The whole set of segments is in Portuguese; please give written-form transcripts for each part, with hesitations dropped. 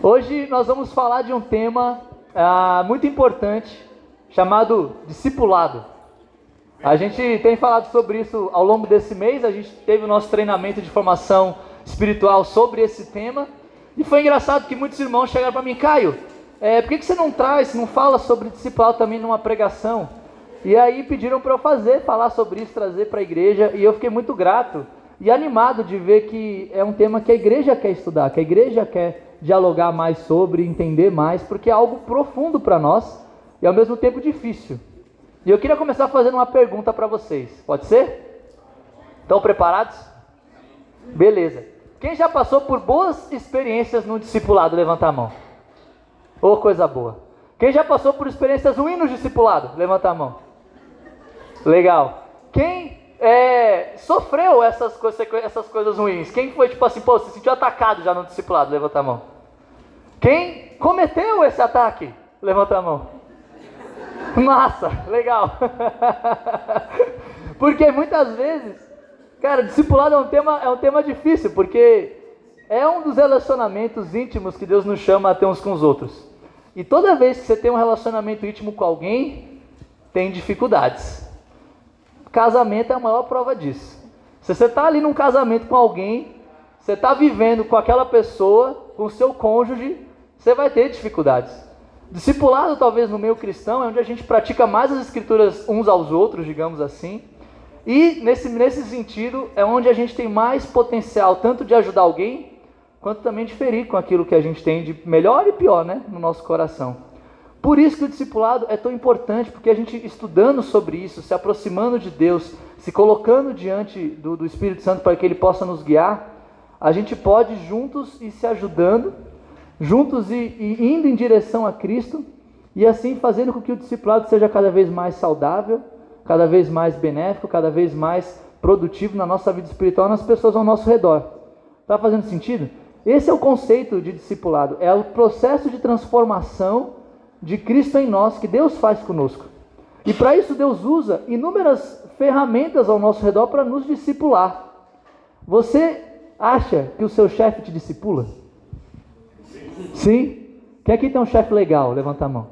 Hoje nós vamos falar de um tema muito importante, chamado discipulado. A gente tem falado sobre isso ao longo desse mês, a gente teve o nosso treinamento de formação espiritual sobre esse tema, e foi engraçado que muitos irmãos chegaram para mim: Caio, por que você não fala sobre discipulado também numa pregação? E aí pediram para eu falar sobre isso, trazer para a igreja, e eu fiquei muito grato e animado de ver que é um tema que a igreja quer estudar, que a igreja quer dialogar mais sobre, entender mais, porque é algo profundo para nós e ao mesmo tempo difícil. E eu queria começar fazendo uma pergunta para vocês, pode ser? Estão preparados? Beleza. Quem já passou por boas experiências no discipulado, levanta a mão. Ô, coisa boa. Quem já passou por experiências ruins no discipulado, levanta a mão. Legal. Quem sofreu essas coisas ruins? Quem foi tipo assim, se sentiu atacado já no discipulado? Levanta a mão. Quem cometeu esse ataque? Levanta a mão. Massa, legal. Porque muitas vezes, cara, discipulado é um tema difícil, porque é um dos relacionamentos íntimos que Deus nos chama a ter uns com os outros. E toda vez que você tem um relacionamento íntimo com alguém, tem dificuldades. Casamento é a maior prova disso. Se você está ali num casamento com alguém, você está vivendo com aquela pessoa, com o seu cônjuge, você vai ter dificuldades. Discipulado, talvez no meio cristão, é onde a gente pratica mais as escrituras uns aos outros, digamos assim. E nesse sentido, é onde a gente tem mais potencial, tanto de ajudar alguém, quanto também de ferir com aquilo que a gente tem de melhor e pior, no nosso coração. Por isso que o discipulado é tão importante, porque a gente estudando sobre isso, se aproximando de Deus, se colocando diante do Espírito Santo para que Ele possa nos guiar, a gente pode juntos ir se ajudando, juntos e indo em direção a Cristo, e assim fazendo com que o discipulado seja cada vez mais saudável, cada vez mais benéfico, cada vez mais produtivo na nossa vida espiritual, nas pessoas ao nosso redor. Está fazendo sentido? Esse é o conceito de discipulado, é o processo de transformação de Cristo em nós, que Deus faz conosco. E para isso Deus usa inúmeras ferramentas ao nosso redor para nos discipular. Você acha que o seu chefe te discipula? Sim? Quem aqui tem um chefe legal? Levanta a mão.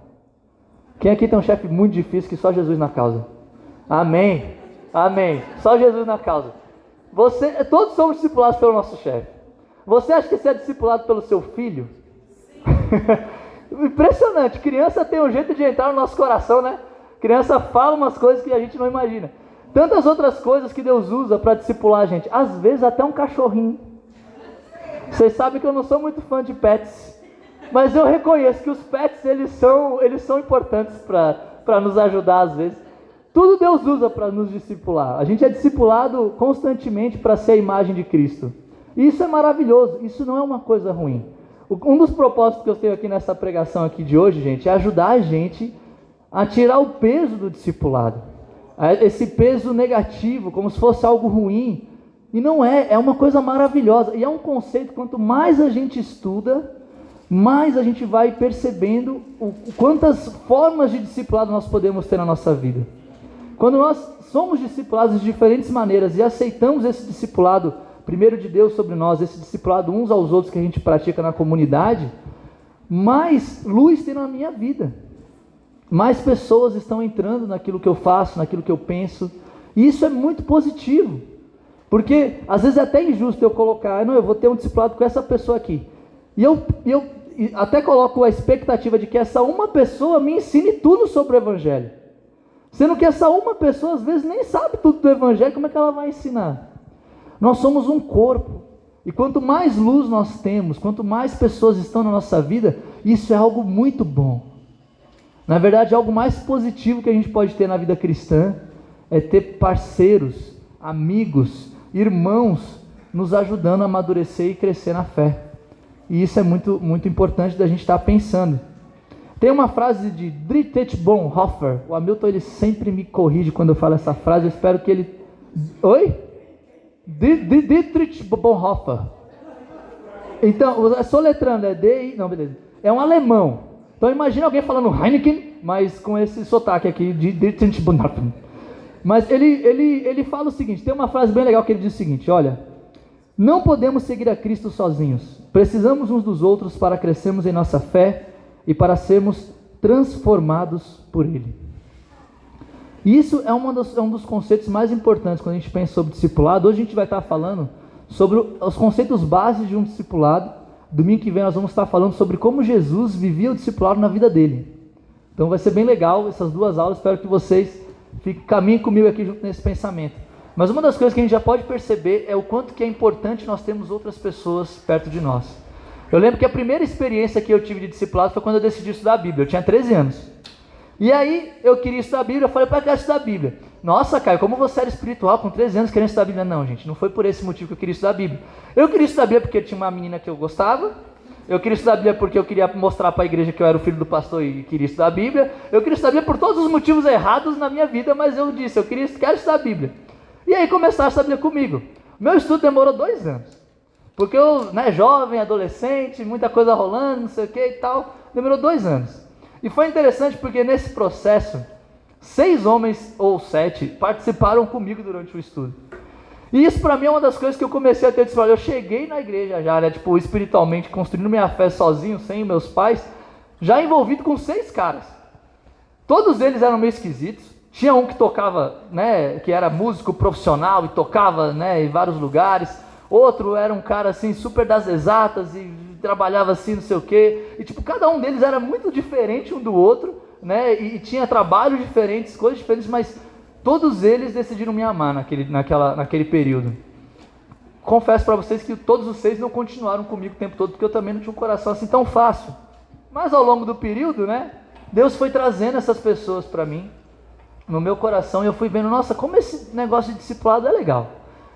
Quem aqui tem um chefe muito difícil que só Jesus na causa? Amém. Amém. Só Jesus na causa. Todos somos discipulados pelo nosso chefe. Você acha que você é discipulado pelo seu filho? Impressionante, criança tem um jeito de entrar no nosso coração, Criança fala umas coisas que a gente não imagina. Tantas outras coisas que Deus usa para discipular a gente, às vezes até um cachorrinho. Vocês sabem que eu não sou muito fã de pets, mas eu reconheço que os pets, eles são importantes para nos ajudar às vezes. Tudo Deus usa para nos discipular. A gente é discipulado constantemente para ser a imagem de Cristo. E isso é maravilhoso, isso não é uma coisa ruim. Um dos propósitos que eu tenho aqui nessa pregação aqui de hoje, gente, é ajudar a gente a tirar o peso do discipulado. Esse peso negativo, como se fosse algo ruim. E não é uma coisa maravilhosa. E é um conceito, quanto mais a gente estuda, mais a gente vai percebendo quantas formas de discipulado nós podemos ter na nossa vida. Quando nós somos discipulados de diferentes maneiras e aceitamos esse discipulado primeiro de Deus sobre nós, esse discipulado uns aos outros que a gente pratica na comunidade, mais luz tem na minha vida, mais pessoas estão entrando naquilo que eu faço, naquilo que eu penso, e isso é muito positivo, porque às vezes é até injusto eu colocar, eu vou ter um discipulado com essa pessoa aqui, e eu até coloco a expectativa de que essa uma pessoa me ensine tudo sobre o Evangelho, sendo que essa uma pessoa às vezes nem sabe tudo do Evangelho, como é que ela vai ensinar? Nós somos um corpo, e quanto mais luz nós temos, quanto mais pessoas estão na nossa vida, isso é algo muito bom. Na verdade, algo mais positivo que a gente pode ter na vida cristã é ter parceiros, amigos, irmãos nos ajudando a amadurecer e crescer na fé. E isso é muito, muito importante da gente estar pensando. Tem uma frase de Dietrich Bonhoeffer, o Hamilton ele sempre me corrige quando eu falo essa frase, eu espero que ele... Oi? Dietrich Bonhoeffer. Então, soletrando, não, beleza. É um alemão. Então imagina alguém falando Heineken, mas com esse sotaque aqui de Dietrich Bonhoeffer. Mas ele fala o seguinte, tem uma frase bem legal que ele diz o seguinte, olha, não podemos seguir a Cristo sozinhos, Precisamos uns dos outros para crescermos em nossa fé e para sermos transformados por Ele. E isso é um dos conceitos mais importantes quando a gente pensa sobre discipulado. Hoje a gente vai estar falando sobre os conceitos básicos de um discipulado. Domingo que vem nós vamos estar falando sobre como Jesus vivia o discipulado na vida dele. Então vai ser bem legal essas 2 aulas, espero que vocês caminhem comigo aqui junto nesse pensamento. Mas uma das coisas que a gente já pode perceber é o quanto que é importante nós termos outras pessoas perto de nós. Eu lembro que a primeira experiência que eu tive de discipulado foi quando eu decidi estudar a Bíblia. Eu tinha 13 anos. E aí eu queria estudar a Bíblia, eu falei, pai, eu quero estudar a Bíblia. Nossa, Caio, como você era espiritual com 13 anos querendo estudar a Bíblia? Não, gente, não foi por esse motivo que eu queria estudar a Bíblia. Eu queria estudar a Bíblia porque tinha uma menina que eu gostava. Eu queria estudar a Bíblia porque eu queria mostrar para a igreja que eu era o filho do pastor e queria estudar a Bíblia. Eu queria estudar a Bíblia por todos os motivos errados na minha vida, mas eu disse, quero estudar a Bíblia. E aí começaram a estudar a Bíblia comigo. Meu estudo demorou 2 anos. Porque eu, jovem, adolescente, muita coisa rolando, não sei o que e tal, demorou 2 anos. E foi interessante porque nesse processo, 6 homens ou 7 participaram comigo durante o estudo. E isso para mim é uma das coisas que eu comecei a ter discipulado. Eu cheguei na igreja já, espiritualmente, construindo minha fé sozinho, sem meus pais, já envolvido com 6 caras. Todos eles eram meio esquisitos. Tinha um que tocava, que era músico profissional e tocava, em vários lugares. Outro era um cara assim, super das exatas e trabalhava assim, não sei o quê. E cada um deles era muito diferente um do outro, e tinha trabalhos diferentes, coisas diferentes, mas todos eles decidiram me amar naquele período. Confesso para vocês que todos os 6 não continuaram comigo o tempo todo, porque eu também não tinha um coração assim tão fácil. Mas ao longo do período, Deus foi trazendo essas pessoas para mim, no meu coração, e eu fui vendo, nossa, como esse negócio de discipulado é legal.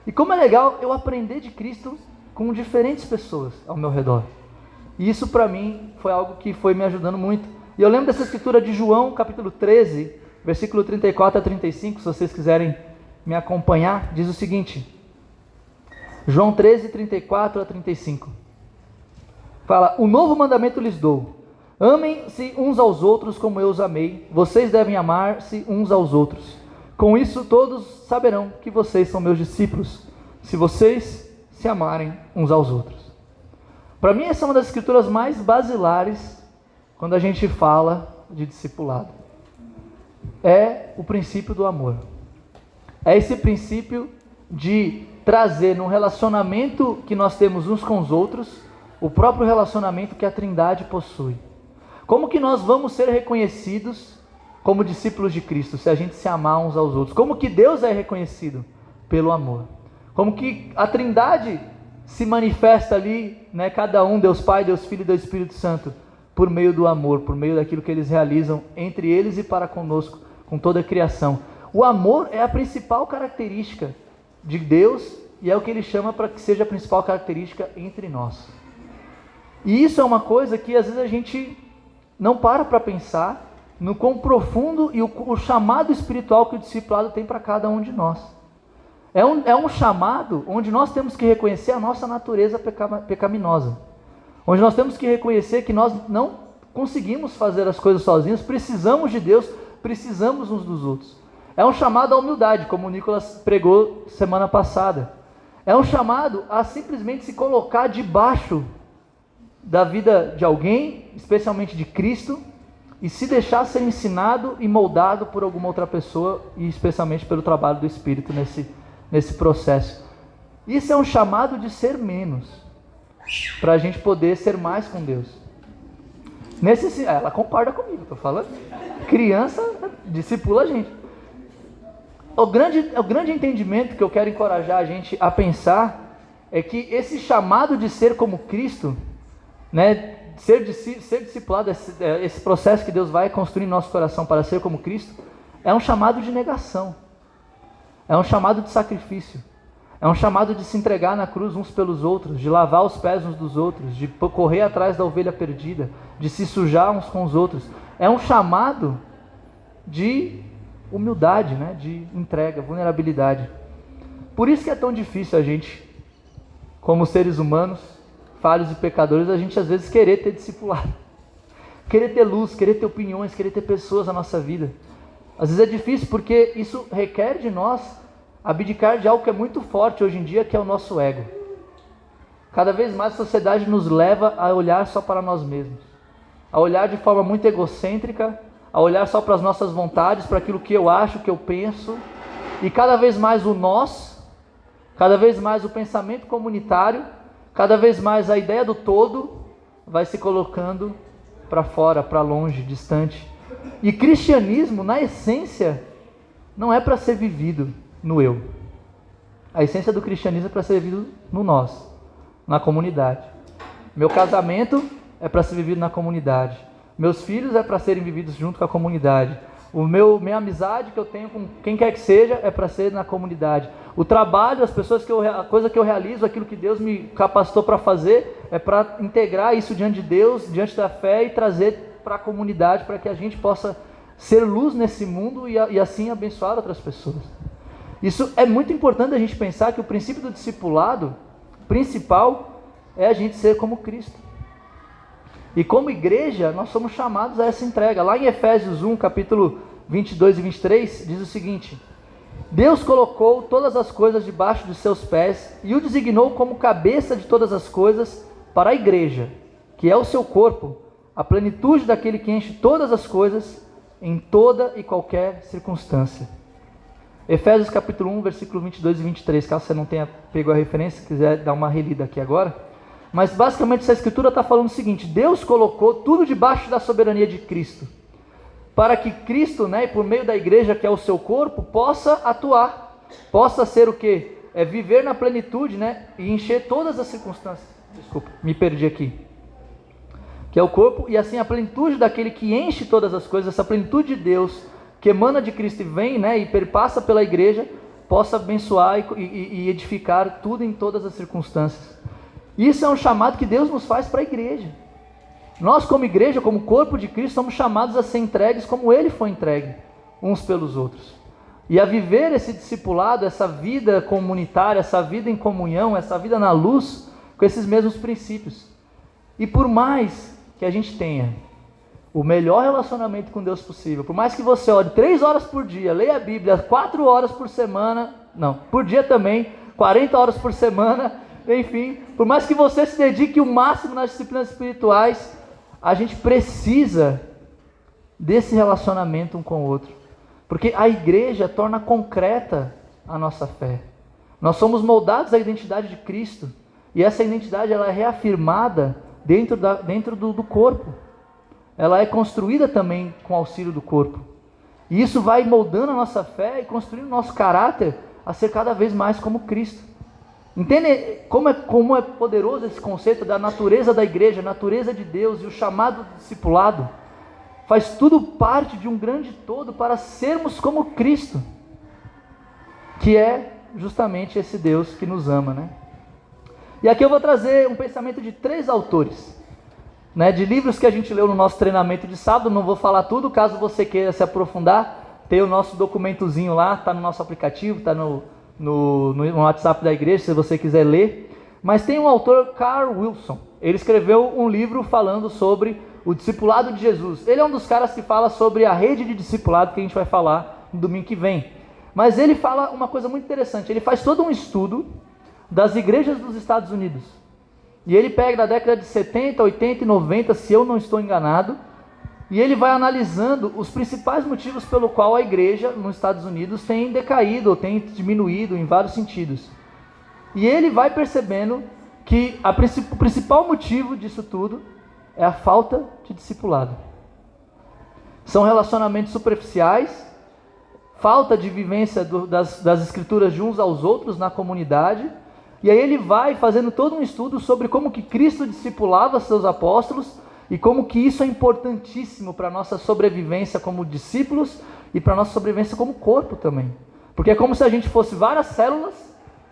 E como é legal eu aprender de Cristo com diferentes pessoas ao meu redor. E isso para mim foi algo que foi me ajudando muito. E eu lembro dessa escritura de João, capítulo 13, versículo 34 a 35, se vocês quiserem me acompanhar, diz o seguinte. João 13, 34 a 35. Fala, um novo mandamento lhes dou. Amem-se uns aos outros como eu os amei. Vocês devem amar-se uns aos outros. Com isso todos saberão que vocês são meus discípulos, se vocês se amarem uns aos outros. Para mim essa é uma das escrituras mais basilares quando a gente fala de discipulado. É o princípio do amor. É esse princípio de trazer num relacionamento que nós temos uns com os outros, o próprio relacionamento que a Trindade possui. Como que nós vamos ser reconhecidos como discípulos de Cristo, se a gente se amar uns aos outros? Como que Deus é reconhecido? Pelo amor. Como que a Trindade se manifesta ali, cada um, Deus Pai, Deus Filho e Deus Espírito Santo, por meio do amor, por meio daquilo que eles realizam entre eles e para conosco, com toda a criação. O amor é a principal característica de Deus e é o que Ele chama para que seja a principal característica entre nós. E isso é uma coisa que às vezes a gente não para pensar no quão profundo e o chamado espiritual que o discipulado tem para cada um de nós. É um chamado onde nós temos que reconhecer a nossa natureza pecaminosa, onde nós temos que reconhecer que nós não conseguimos fazer as coisas sozinhos, precisamos de Deus, precisamos uns dos outros. É um chamado à humildade, como o Nicolas pregou semana passada. É um chamado a simplesmente se colocar debaixo da vida de alguém, especialmente de Cristo, e se deixar ser ensinado e moldado por alguma outra pessoa, e especialmente pelo trabalho do Espírito nesse processo. Isso é um chamado de ser menos, para a gente poder ser mais com Deus. Ela concorda comigo, estou falando. Criança discipula a gente. O grande entendimento que eu quero encorajar a gente a pensar é que esse chamado de ser como Cristo, ser discipulado, esse processo que Deus vai construir em nosso coração para ser como Cristo, é um chamado de negação, é um chamado de sacrifício, é um chamado de se entregar na cruz uns pelos outros, de lavar os pés uns dos outros, de correr atrás da ovelha perdida, de se sujar uns com os outros. É um chamado de humildade, de entrega, vulnerabilidade. Por isso que é tão difícil a gente, como seres humanos, falhos e pecadores, a gente às vezes querer ter discipulado, querer ter luz, querer ter opiniões, querer ter pessoas na nossa vida. Às vezes é difícil porque isso requer de nós abdicar de algo que é muito forte hoje em dia, que é o nosso ego. Cada vez mais a sociedade nos leva a olhar só para nós mesmos, a olhar de forma muito egocêntrica, a olhar só para as nossas vontades, para aquilo que eu acho, que eu penso, e cada vez mais o nós, cada vez mais o pensamento comunitário, cada vez mais a ideia do todo vai se colocando para fora, para longe, distante. E cristianismo, na essência, não é para ser vivido no eu. A essência do cristianismo é para ser vivido no nós, na comunidade. Meu casamento é para ser vivido na comunidade. Meus filhos é para serem vividos junto com a comunidade. Minha amizade que eu tenho com quem quer que seja é para ser na comunidade. O trabalho, as pessoas a coisa que eu realizo, aquilo que Deus me capacitou para fazer, é para integrar isso diante de Deus, diante da fé e trazer para a comunidade, para que a gente possa ser luz nesse mundo e assim abençoar outras pessoas. Isso é muito importante a gente pensar que o princípio do discipulado principal é a gente ser como Cristo. E como igreja, nós somos chamados a essa entrega. Lá em Efésios 1, capítulo 22 e 23, diz o seguinte: Deus colocou todas as coisas debaixo de seus pés e o designou como cabeça de todas as coisas para a igreja, que é o seu corpo, a plenitude daquele que enche todas as coisas em toda e qualquer circunstância. Efésios capítulo 1, versículo 22 e 23, caso você não tenha pego a referência, quiser dar uma relida aqui agora. Mas basicamente essa escritura está falando o seguinte: Deus colocou tudo debaixo da soberania de Cristo, para que Cristo, e por meio da igreja, que é o seu corpo, possa atuar, possa ser o quê? É viver na plenitude, e encher todas as circunstâncias. Desculpa, me perdi aqui. Que é o corpo, e assim a plenitude daquele que enche todas as coisas, essa plenitude de Deus, que emana de Cristo e vem, e perpassa pela igreja, possa abençoar e edificar tudo em todas as circunstâncias. Isso é um chamado que Deus nos faz para a igreja. Nós, como igreja, como corpo de Cristo, somos chamados a ser entregues como Ele foi entregue, uns pelos outros. E a viver esse discipulado, essa vida comunitária, essa vida em comunhão, essa vida na luz, com esses mesmos princípios. E por mais que a gente tenha o melhor relacionamento com Deus possível, por mais que você ore 3 horas por dia, leia a Bíblia 4 horas por semana, por dia também, 40 horas por semana, enfim, por mais que você se dedique o máximo nas disciplinas espirituais, a gente precisa desse relacionamento um com o outro, porque a igreja torna concreta a nossa fé. Nós somos moldados à identidade de Cristo, e essa identidade ela é reafirmada dentro do corpo. Ela é construída também com auxílio do corpo, e isso vai moldando a nossa fé e construindo o nosso caráter a ser cada vez mais como Cristo. Entende como é poderoso esse conceito da natureza da igreja, natureza de Deus e o chamado do discipulado? Faz tudo parte de um grande todo para sermos como Cristo, que é justamente esse Deus que nos ama, E aqui eu vou trazer um pensamento de 3 autores, de livros que a gente leu no nosso treinamento de sábado. Não vou falar tudo, caso você queira se aprofundar, tem o nosso documentozinho lá, está no nosso aplicativo, está no WhatsApp da igreja, se você quiser ler. Mas tem um autor, Carl Wilson, ele escreveu um livro falando sobre o discipulado de Jesus. Ele é um dos caras que fala sobre a rede de discipulado, que a gente vai falar no domingo que vem. Mas ele fala uma coisa muito interessante, ele faz todo um estudo das igrejas dos Estados Unidos. E ele pega da década de 70, 80 e 90, se eu não estou enganado, e ele vai analisando os principais motivos pelo qual a igreja nos Estados Unidos tem decaído ou tem diminuído em vários sentidos. E ele vai percebendo que o principal motivo disso tudo é a falta de discipulado. São relacionamentos superficiais, falta de vivência das escrituras de uns aos outros na comunidade. E aí ele vai fazendo todo um estudo sobre como que Cristo discipulava seus apóstolos e como que isso é importantíssimo para a nossa sobrevivência como discípulos e para a nossa sobrevivência como corpo também. Porque é como se a gente fosse várias células,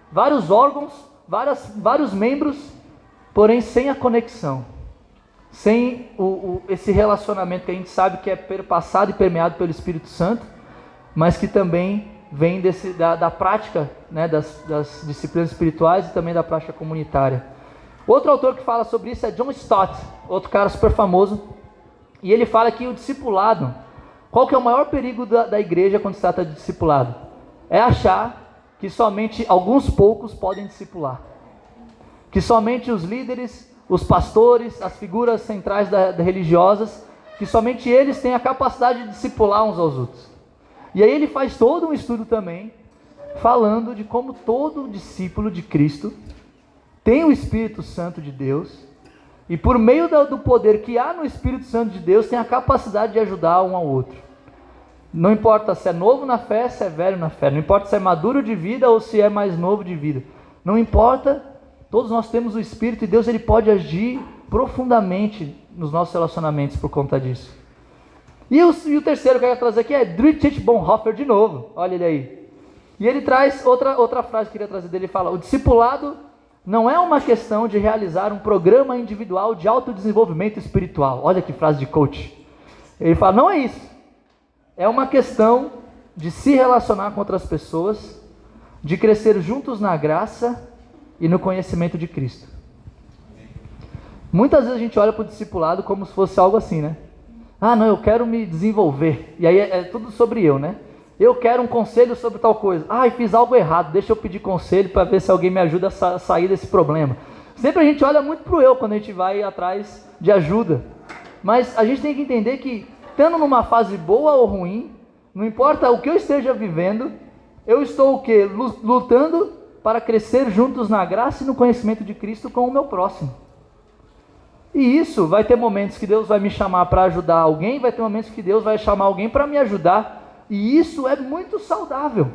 vários órgãos, vários membros, porém sem a conexão, sem esse relacionamento que a gente sabe que é perpassado e permeado pelo Espírito Santo, mas que também vem da prática, das disciplinas espirituais e também da prática comunitária. Outro autor que fala sobre isso é John Stott, outro cara super famoso, e ele fala que o discipulado, qual que é o maior perigo da igreja quando se trata de discipulado? É achar que somente alguns poucos podem discipular. que somente os líderes, os pastores, as figuras centrais religiosas, que somente eles têm a capacidade de discipular uns aos outros. E aí ele faz todo um estudo também, falando de como todo discípulo de Cristo tem o Espírito Santo de Deus, e por meio do poder que há no Espírito Santo de Deus, tem a capacidade de ajudar um ao outro. Não importa se é novo na fé, se é velho na fé, não importa se é maduro de vida ou se é mais novo de vida, não importa, todos nós temos o Espírito e Deus ele pode agir profundamente nos nossos relacionamentos por conta disso. E o terceiro que eu quero trazer aqui é Dietrich Bonhoeffer de novo, olha ele aí. E ele traz outra frase que eu queria trazer dele, ele fala: o discipulado não é uma questão de realizar um programa individual de autodesenvolvimento espiritual. Olha que frase de coach. Ele fala, não é isso. É uma questão de se relacionar com outras pessoas, de crescer juntos na graça e no conhecimento de Cristo. Muitas vezes a gente olha para o discipulado como se fosse algo assim, né? Ah, não, eu quero me desenvolver. E aí é tudo sobre eu, né? Eu quero um conselho sobre tal coisa. Ah, fiz algo errado, deixa eu pedir conselho para ver se alguém me ajuda a sair desse problema. Sempre a gente olha muito para o eu quando a gente vai atrás de ajuda. Mas a gente tem que entender que, estando numa fase boa ou ruim, não importa o que eu esteja vivendo, eu estou o quê? Lutando para crescer juntos na graça e no conhecimento de Cristo com o meu próximo. E isso vai ter momentos que Deus vai me chamar para ajudar alguém, vai ter momentos que Deus vai chamar alguém para me ajudar. E isso é muito saudável.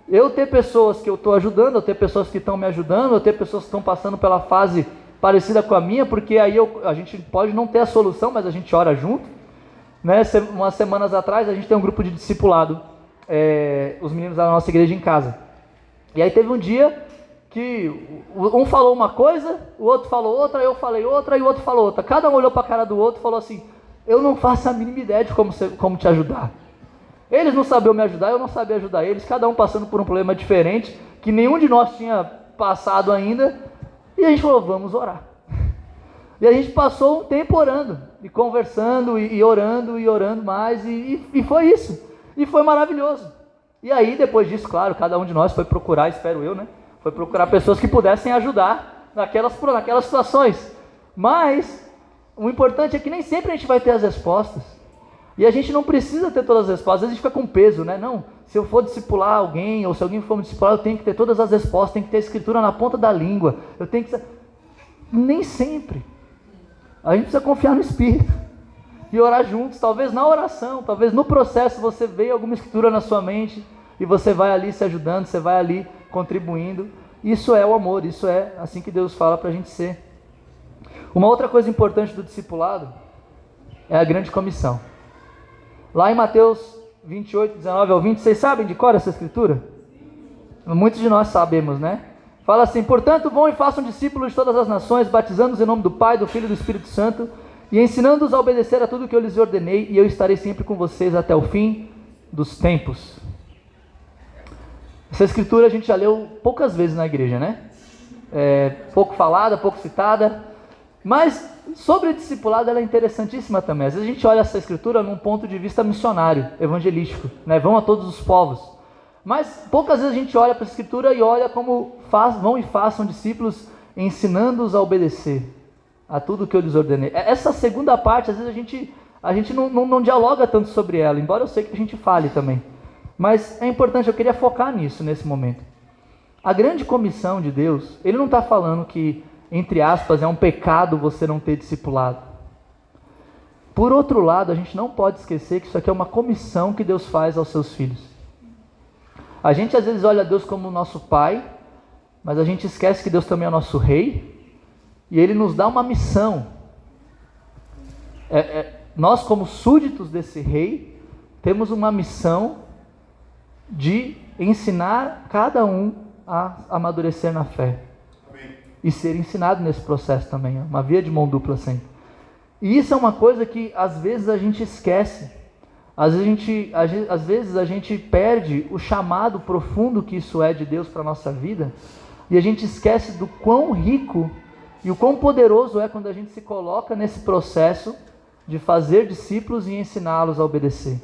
Eu ter pessoas que eu estou ajudando, eu ter pessoas que estão me ajudando, eu ter pessoas que estão passando pela fase parecida com a minha, porque aí a gente pode não ter a solução, mas a gente ora junto. Né? Umas semanas atrás a gente tem um grupo de discipulado, os meninos da nossa igreja em casa. E aí teve um dia que um falou uma coisa, o outro falou outra, eu falei outra e o outro falou outra. Cada um olhou para a cara do outro e falou assim: eu não faço a mínima ideia de como te ajudar. Eles não sabiam me ajudar, eu não sabia ajudar eles, cada um passando por um problema diferente, que nenhum de nós tinha passado ainda, e a gente falou, vamos orar. E a gente passou um tempo orando, e conversando, e orando mais, e foi isso, e foi maravilhoso. E aí, depois disso, claro, cada um de nós foi procurar, espero eu, né, foi procurar pessoas que pudessem ajudar naquelas situações, mas o importante é que nem sempre a gente vai ter as respostas. E a gente não precisa ter todas as respostas, às vezes a gente fica com peso, né? Não, se eu for discipular alguém, ou se alguém for me discipular, eu tenho que ter todas as respostas, tem que ter a escritura na ponta da língua, eu tenho que... Nem sempre. A gente precisa confiar no Espírito e orar juntos, talvez na oração, talvez no processo você veja alguma escritura na sua mente e você vai ali se ajudando, você vai ali contribuindo. Isso é o amor, isso é assim que Deus fala para a gente ser. Uma outra coisa importante do discipulado é a grande comissão. Lá em Mateus 28, 19 ao 20, vocês sabem de cor essa escritura? Muitos de nós sabemos, né? Fala assim: portanto, vão e façam discípulos de todas as nações, batizando-os em nome do Pai, do Filho e do Espírito Santo, e ensinando-os a obedecer a tudo que eu lhes ordenei, e eu estarei sempre com vocês até o fim dos tempos. Essa escritura a gente já leu poucas vezes na igreja, né? Pouco falada, pouco citada, mas sobre o discipulado ela é interessantíssima também. Às vezes a gente olha essa escritura num ponto de vista missionário, evangelístico, né? Vão a todos os povos. Mas poucas vezes a gente olha para a escritura e olha como vão e façam discípulos, ensinando-os a obedecer a tudo que eu lhes ordenei. Essa segunda parte, às vezes a gente não dialoga tanto sobre ela, embora eu sei que a gente fale também. Mas é importante, eu queria focar nisso nesse momento. A grande comissão de Deus, Ele não está falando que, entre aspas, é um pecado você não ter discipulado. Por outro lado, a gente não pode esquecer que isso aqui é uma comissão que Deus faz aos seus filhos. A gente às vezes olha Deus como nosso pai, mas a gente esquece que Deus também é nosso rei, e Ele nos dá uma missão. Nós, como súditos desse rei, temos uma missão de ensinar cada um a amadurecer na fé. E ser ensinado nesse processo também, uma via de mão dupla sempre. E isso é uma coisa que às vezes a gente esquece, às vezes a gente perde o chamado profundo que isso é de Deus para a nossa vida, e a gente esquece do quão rico e o quão poderoso é quando a gente se coloca nesse processo de fazer discípulos e ensiná-los a obedecer.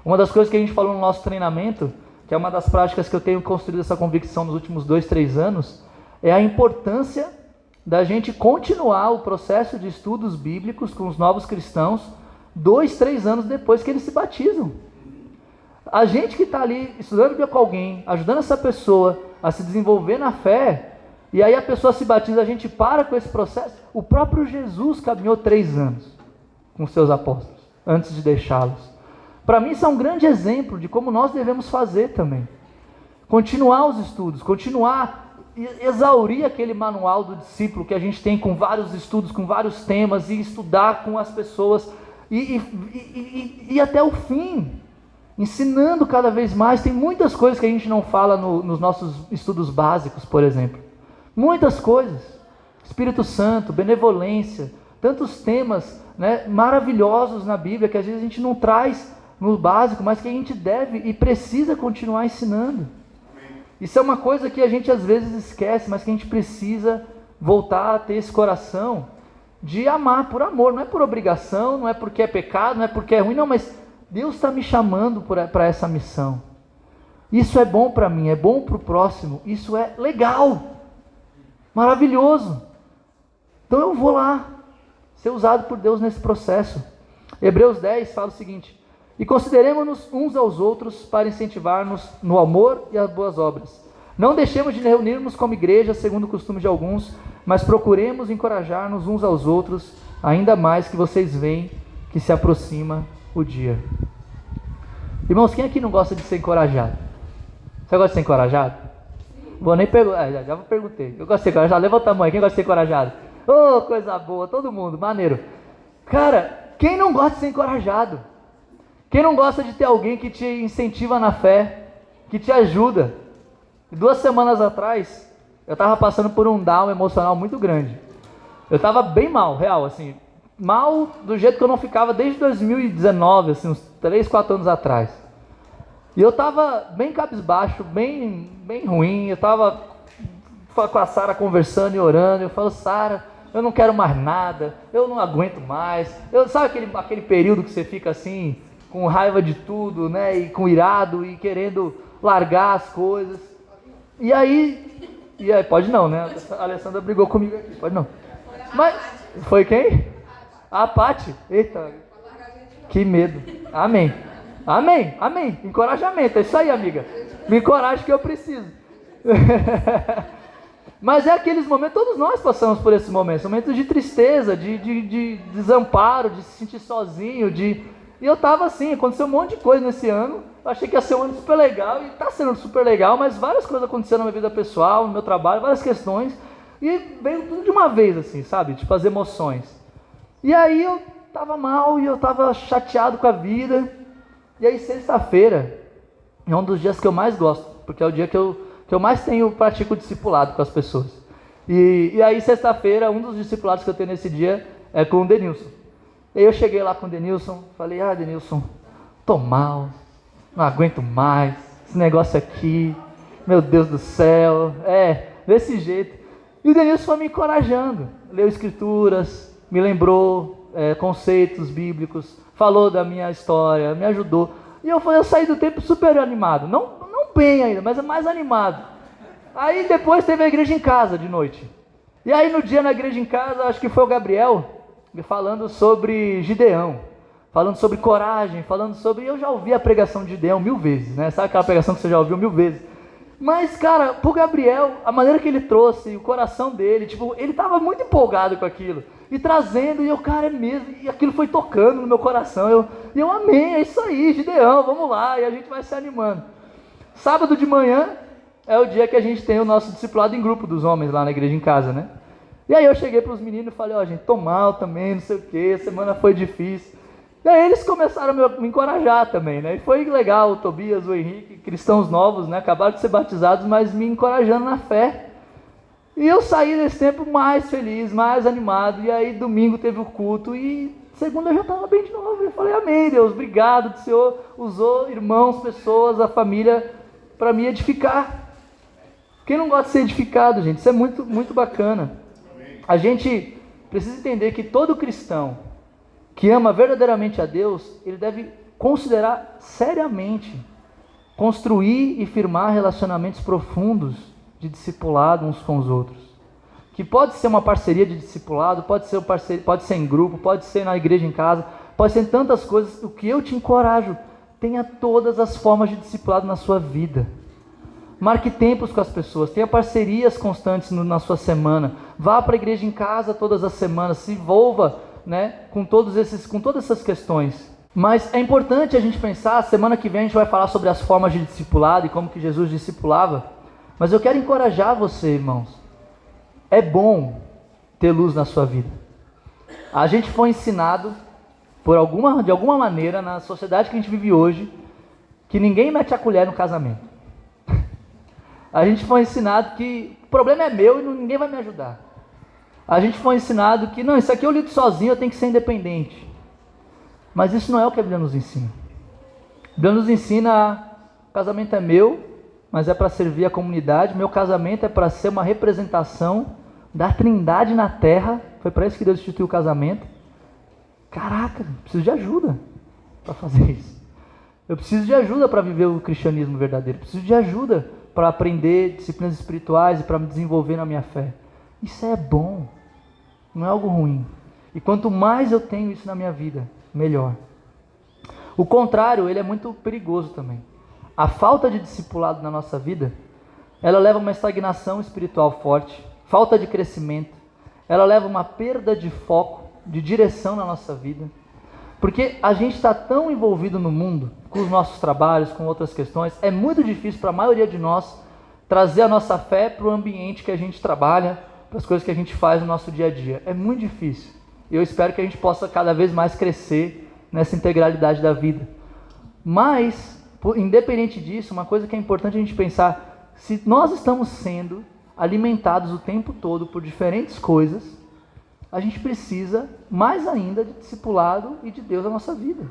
Uma das coisas que a gente falou no nosso treinamento, que é uma das práticas que eu tenho construído essa convicção nos últimos 2, 3 anos, é a importância da gente continuar o processo de estudos bíblicos com os novos cristãos 2, 3 anos depois que eles se batizam. A gente que está ali estudando com alguém, ajudando essa pessoa a se desenvolver na fé, e aí a pessoa se batiza, a gente para com esse processo. O próprio Jesus caminhou 3 anos com seus apóstolos, antes de deixá-los. Para mim isso é um grande exemplo de como nós devemos fazer também. Continuar os estudos, continuar, exaurir aquele manual do discípulo que a gente tem com vários estudos, com vários temas, e estudar com as pessoas, e até o fim, ensinando cada vez mais. Tem muitas coisas que a gente não fala nos nossos estudos básicos, por exemplo. Muitas coisas. Espírito Santo, benevolência, tantos temas, né, maravilhosos na Bíblia que às vezes a gente não traz no básico, mas que a gente deve e precisa continuar ensinando. Isso é uma coisa que a gente às vezes esquece, mas que a gente precisa voltar a ter esse coração de amar por amor, não é por obrigação, não é porque é pecado, não é porque é ruim, não, mas Deus está me chamando para essa missão. Isso é bom para mim, é bom para o próximo, isso é legal, maravilhoso. Então eu vou lá, ser usado por Deus nesse processo. Hebreus 10 fala o seguinte: e consideremos-nos uns aos outros para incentivar-nos no amor e as boas obras. Não deixemos de reunirmos como igreja, segundo o costume de alguns, mas procuremos encorajar-nos uns aos outros, ainda mais que vocês veem que se aproxima o dia. Irmãos, quem aqui não gosta de ser encorajado? Você gosta de ser encorajado? Vou nem perguntar, já perguntei. Eu gosto de ser encorajado, levanta a mão aí, quem gosta de ser encorajado? Oh, coisa boa, todo mundo, maneiro. Cara, quem não gosta de ser encorajado? Quem não gosta de ter alguém que te incentiva na fé, que te ajuda? 2 semanas atrás, eu estava passando por um down emocional muito grande. Eu estava bem mal, real, assim, mal do jeito que eu não ficava desde 2019, assim, uns 3, 4 anos atrás. E eu estava bem cabisbaixo, bem ruim. Eu estava com a Sara conversando e orando. Eu falo: Sara, eu não quero mais nada, eu não aguento mais. Sabe aquele período que você fica assim, com raiva de tudo, né? E com irado e querendo largar as coisas. E aí, pode não, né? A Alessandra brigou comigo aqui, pode não. Mas, foi quem? A Paty. Eita, que medo. Amém. Amém, amém. Encorajamento, é isso aí, amiga. Me encoraje que eu preciso. Mas é aqueles momentos, todos nós passamos por esses momentos de tristeza, de desamparo, de se sentir sozinho, E eu tava assim, aconteceu um monte de coisa nesse ano. Eu achei que ia ser um ano super legal, e tá sendo super legal, mas várias coisas aconteceram na minha vida pessoal, no meu trabalho, várias questões, e veio tudo de uma vez, assim, sabe? Tipo, as emoções. E aí eu tava mal, e eu tava chateado com a vida. E aí sexta-feira é um dos dias que eu mais gosto, porque é o dia que eu mais pratico discipulado com as pessoas. E aí sexta-feira, um dos discipulados que eu tenho nesse dia é com o Denilson. E aí eu cheguei lá com o Denilson, falei: Denilson, tô mal, não aguento mais, esse negócio aqui, meu Deus do céu, desse jeito. E o Denilson foi me encorajando, leu escrituras, me lembrou conceitos bíblicos, falou da minha história, me ajudou. E eu saí do tempo super animado, não bem ainda, mas é mais animado. Aí depois teve a igreja em casa de noite. E aí no dia na igreja em casa, acho que foi o Gabriel falando sobre Gideão, falando sobre coragem, eu já ouvi a pregação de Gideão 1000 vezes, né? Sabe aquela pregação que você já ouviu 1000 vezes? Mas, cara, pro Gabriel, a maneira que ele trouxe, o coração dele, tipo, ele tava muito empolgado com aquilo, e trazendo, e eu, cara, é mesmo, e aquilo foi tocando no meu coração, eu amei, é isso aí, Gideão, vamos lá, e a gente vai se animando. Sábado de manhã é o dia que a gente tem o nosso discipulado em grupo dos homens lá na igreja em casa, né? E aí eu cheguei para os meninos e falei: gente, tô mal também, não sei o que, a semana foi difícil. E aí eles começaram a me encorajar também, né? E foi legal, o Tobias, o Henrique, cristãos novos, né? Acabaram de ser batizados, mas me encorajando na fé. E eu saí desse tempo mais feliz, mais animado. E aí domingo teve o culto e segunda eu já estava bem de novo. Eu falei: amém, Deus, obrigado, que o Senhor usou irmãos, pessoas, a família para me edificar. Quem não gosta de ser edificado, gente? Isso é muito, muito bacana. A gente precisa entender que todo cristão que ama verdadeiramente a Deus, ele deve considerar seriamente construir e firmar relacionamentos profundos de discipulado uns com os outros. Que pode ser uma parceria de discipulado, pode ser em grupo, pode ser na igreja em casa, pode ser em tantas coisas. O que eu te encorajo, tenha todas as formas de discipulado na sua vida. Marque tempos com as pessoas, tenha parcerias constantes na sua semana. Vá para a igreja em casa todas as semanas, se envolva, né, com todas essas questões. Mas é importante a gente pensar, semana que vem a gente vai falar sobre as formas de discipulado e como que Jesus discipulava. Mas eu quero encorajar você, irmãos. É bom ter luz na sua vida. A gente foi ensinado, de alguma maneira, na sociedade que a gente vive hoje, que ninguém mete a colher no casamento. A gente foi ensinado que o problema é meu e ninguém vai me ajudar. A gente foi ensinado que, não, isso aqui eu lido sozinho, eu tenho que ser independente. Mas isso não é o que a Bíblia nos ensina. A Bíblia nos ensina, o casamento é meu, mas é para servir a comunidade. Meu casamento é para ser uma representação da Trindade na terra. Foi para isso que Deus instituiu o casamento. Caraca, preciso de ajuda para fazer isso. Eu preciso de ajuda para viver o cristianismo verdadeiro. Preciso de ajuda para aprender disciplinas espirituais e para me desenvolver na minha fé. Isso é bom, não é algo ruim. E quanto mais eu tenho isso na minha vida, melhor. O contrário, ele é muito perigoso também. A falta de discipulado na nossa vida, ela leva a uma estagnação espiritual forte, falta de crescimento, ela leva a uma perda de foco, de direção na nossa vida, porque a gente está tão envolvido no mundo, com os nossos trabalhos, com outras questões, é muito difícil para a maioria de nós trazer a nossa fé para o ambiente que a gente trabalha, para as coisas que a gente faz no nosso dia a dia. É muito difícil. E eu espero que a gente possa cada vez mais crescer nessa integralidade da vida. Mas, independente disso, uma coisa que é importante a gente pensar, se nós estamos sendo alimentados o tempo todo por diferentes coisas, a gente precisa mais ainda de discipulado e de Deus na nossa vida.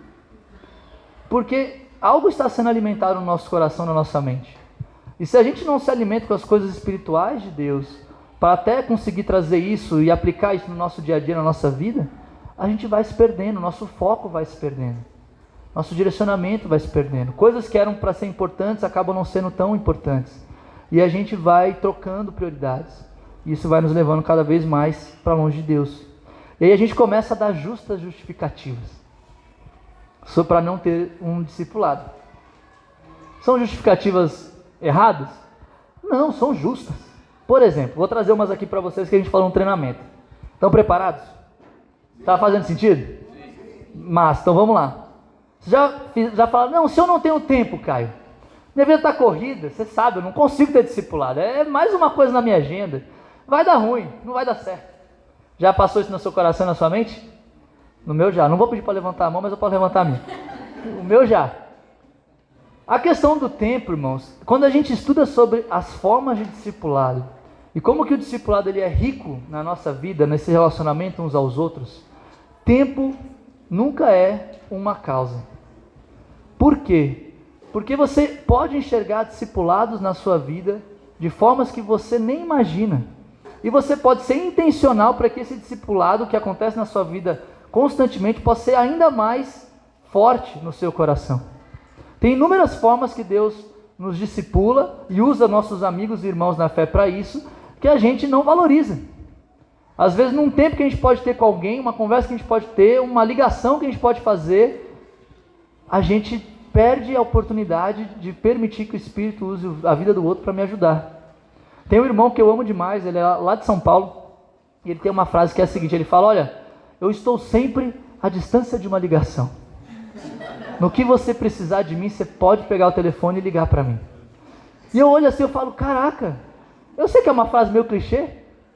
Porque algo está sendo alimentado no nosso coração, na nossa mente. E se a gente não se alimenta com as coisas espirituais de Deus, para até conseguir trazer isso e aplicar isso no nosso dia a dia, na nossa vida, a gente vai se perdendo, nosso foco vai se perdendo, nosso direcionamento vai se perdendo. Coisas que eram para ser importantes acabam não sendo tão importantes. E a gente vai trocando prioridades. E isso vai nos levando cada vez mais para longe de Deus. E aí a gente começa a dar justas justificativas só para não ter um discipulado. São justificativas erradas? Não, são justas. Por exemplo, vou trazer umas aqui para vocês que a gente falou no treinamento. Estão preparados? Está fazendo sentido? Mas, então vamos lá. Você já falaram, não, se eu não tenho tempo, Caio, minha vida está corrida, você sabe, eu não consigo ter discipulado, é mais uma coisa na minha agenda, vai dar ruim, não vai dar certo. Já passou isso no seu coração e na sua mente? No meu já, não vou pedir para levantar a mão, mas eu posso levantar a minha. O meu já. A questão do tempo, irmãos, quando a gente estuda sobre as formas de discipulado e como que o discipulado ele é rico na nossa vida, nesse relacionamento uns aos outros, tempo nunca é uma causa. Por quê? Porque você pode enxergar discipulados na sua vida de formas que você nem imagina. E você pode ser intencional para que esse discipulado que acontece na sua vida constantemente possa ser ainda mais forte no seu coração. Tem inúmeras formas que Deus nos discipula e usa nossos amigos e irmãos na fé para isso, que a gente não valoriza. Às vezes, num tempo que a gente pode ter com alguém, uma conversa que a gente pode ter, uma ligação que a gente pode fazer, a gente perde a oportunidade de permitir que o Espírito use a vida do outro para me ajudar. Tem um irmão que eu amo demais, ele é lá de São Paulo, e ele tem uma frase que é a seguinte, ele fala, olha, eu estou sempre à distância de uma ligação. No que você precisar de mim, você pode pegar o telefone e ligar para mim. E eu olho assim, eu falo, caraca, eu sei que é uma frase meio clichê,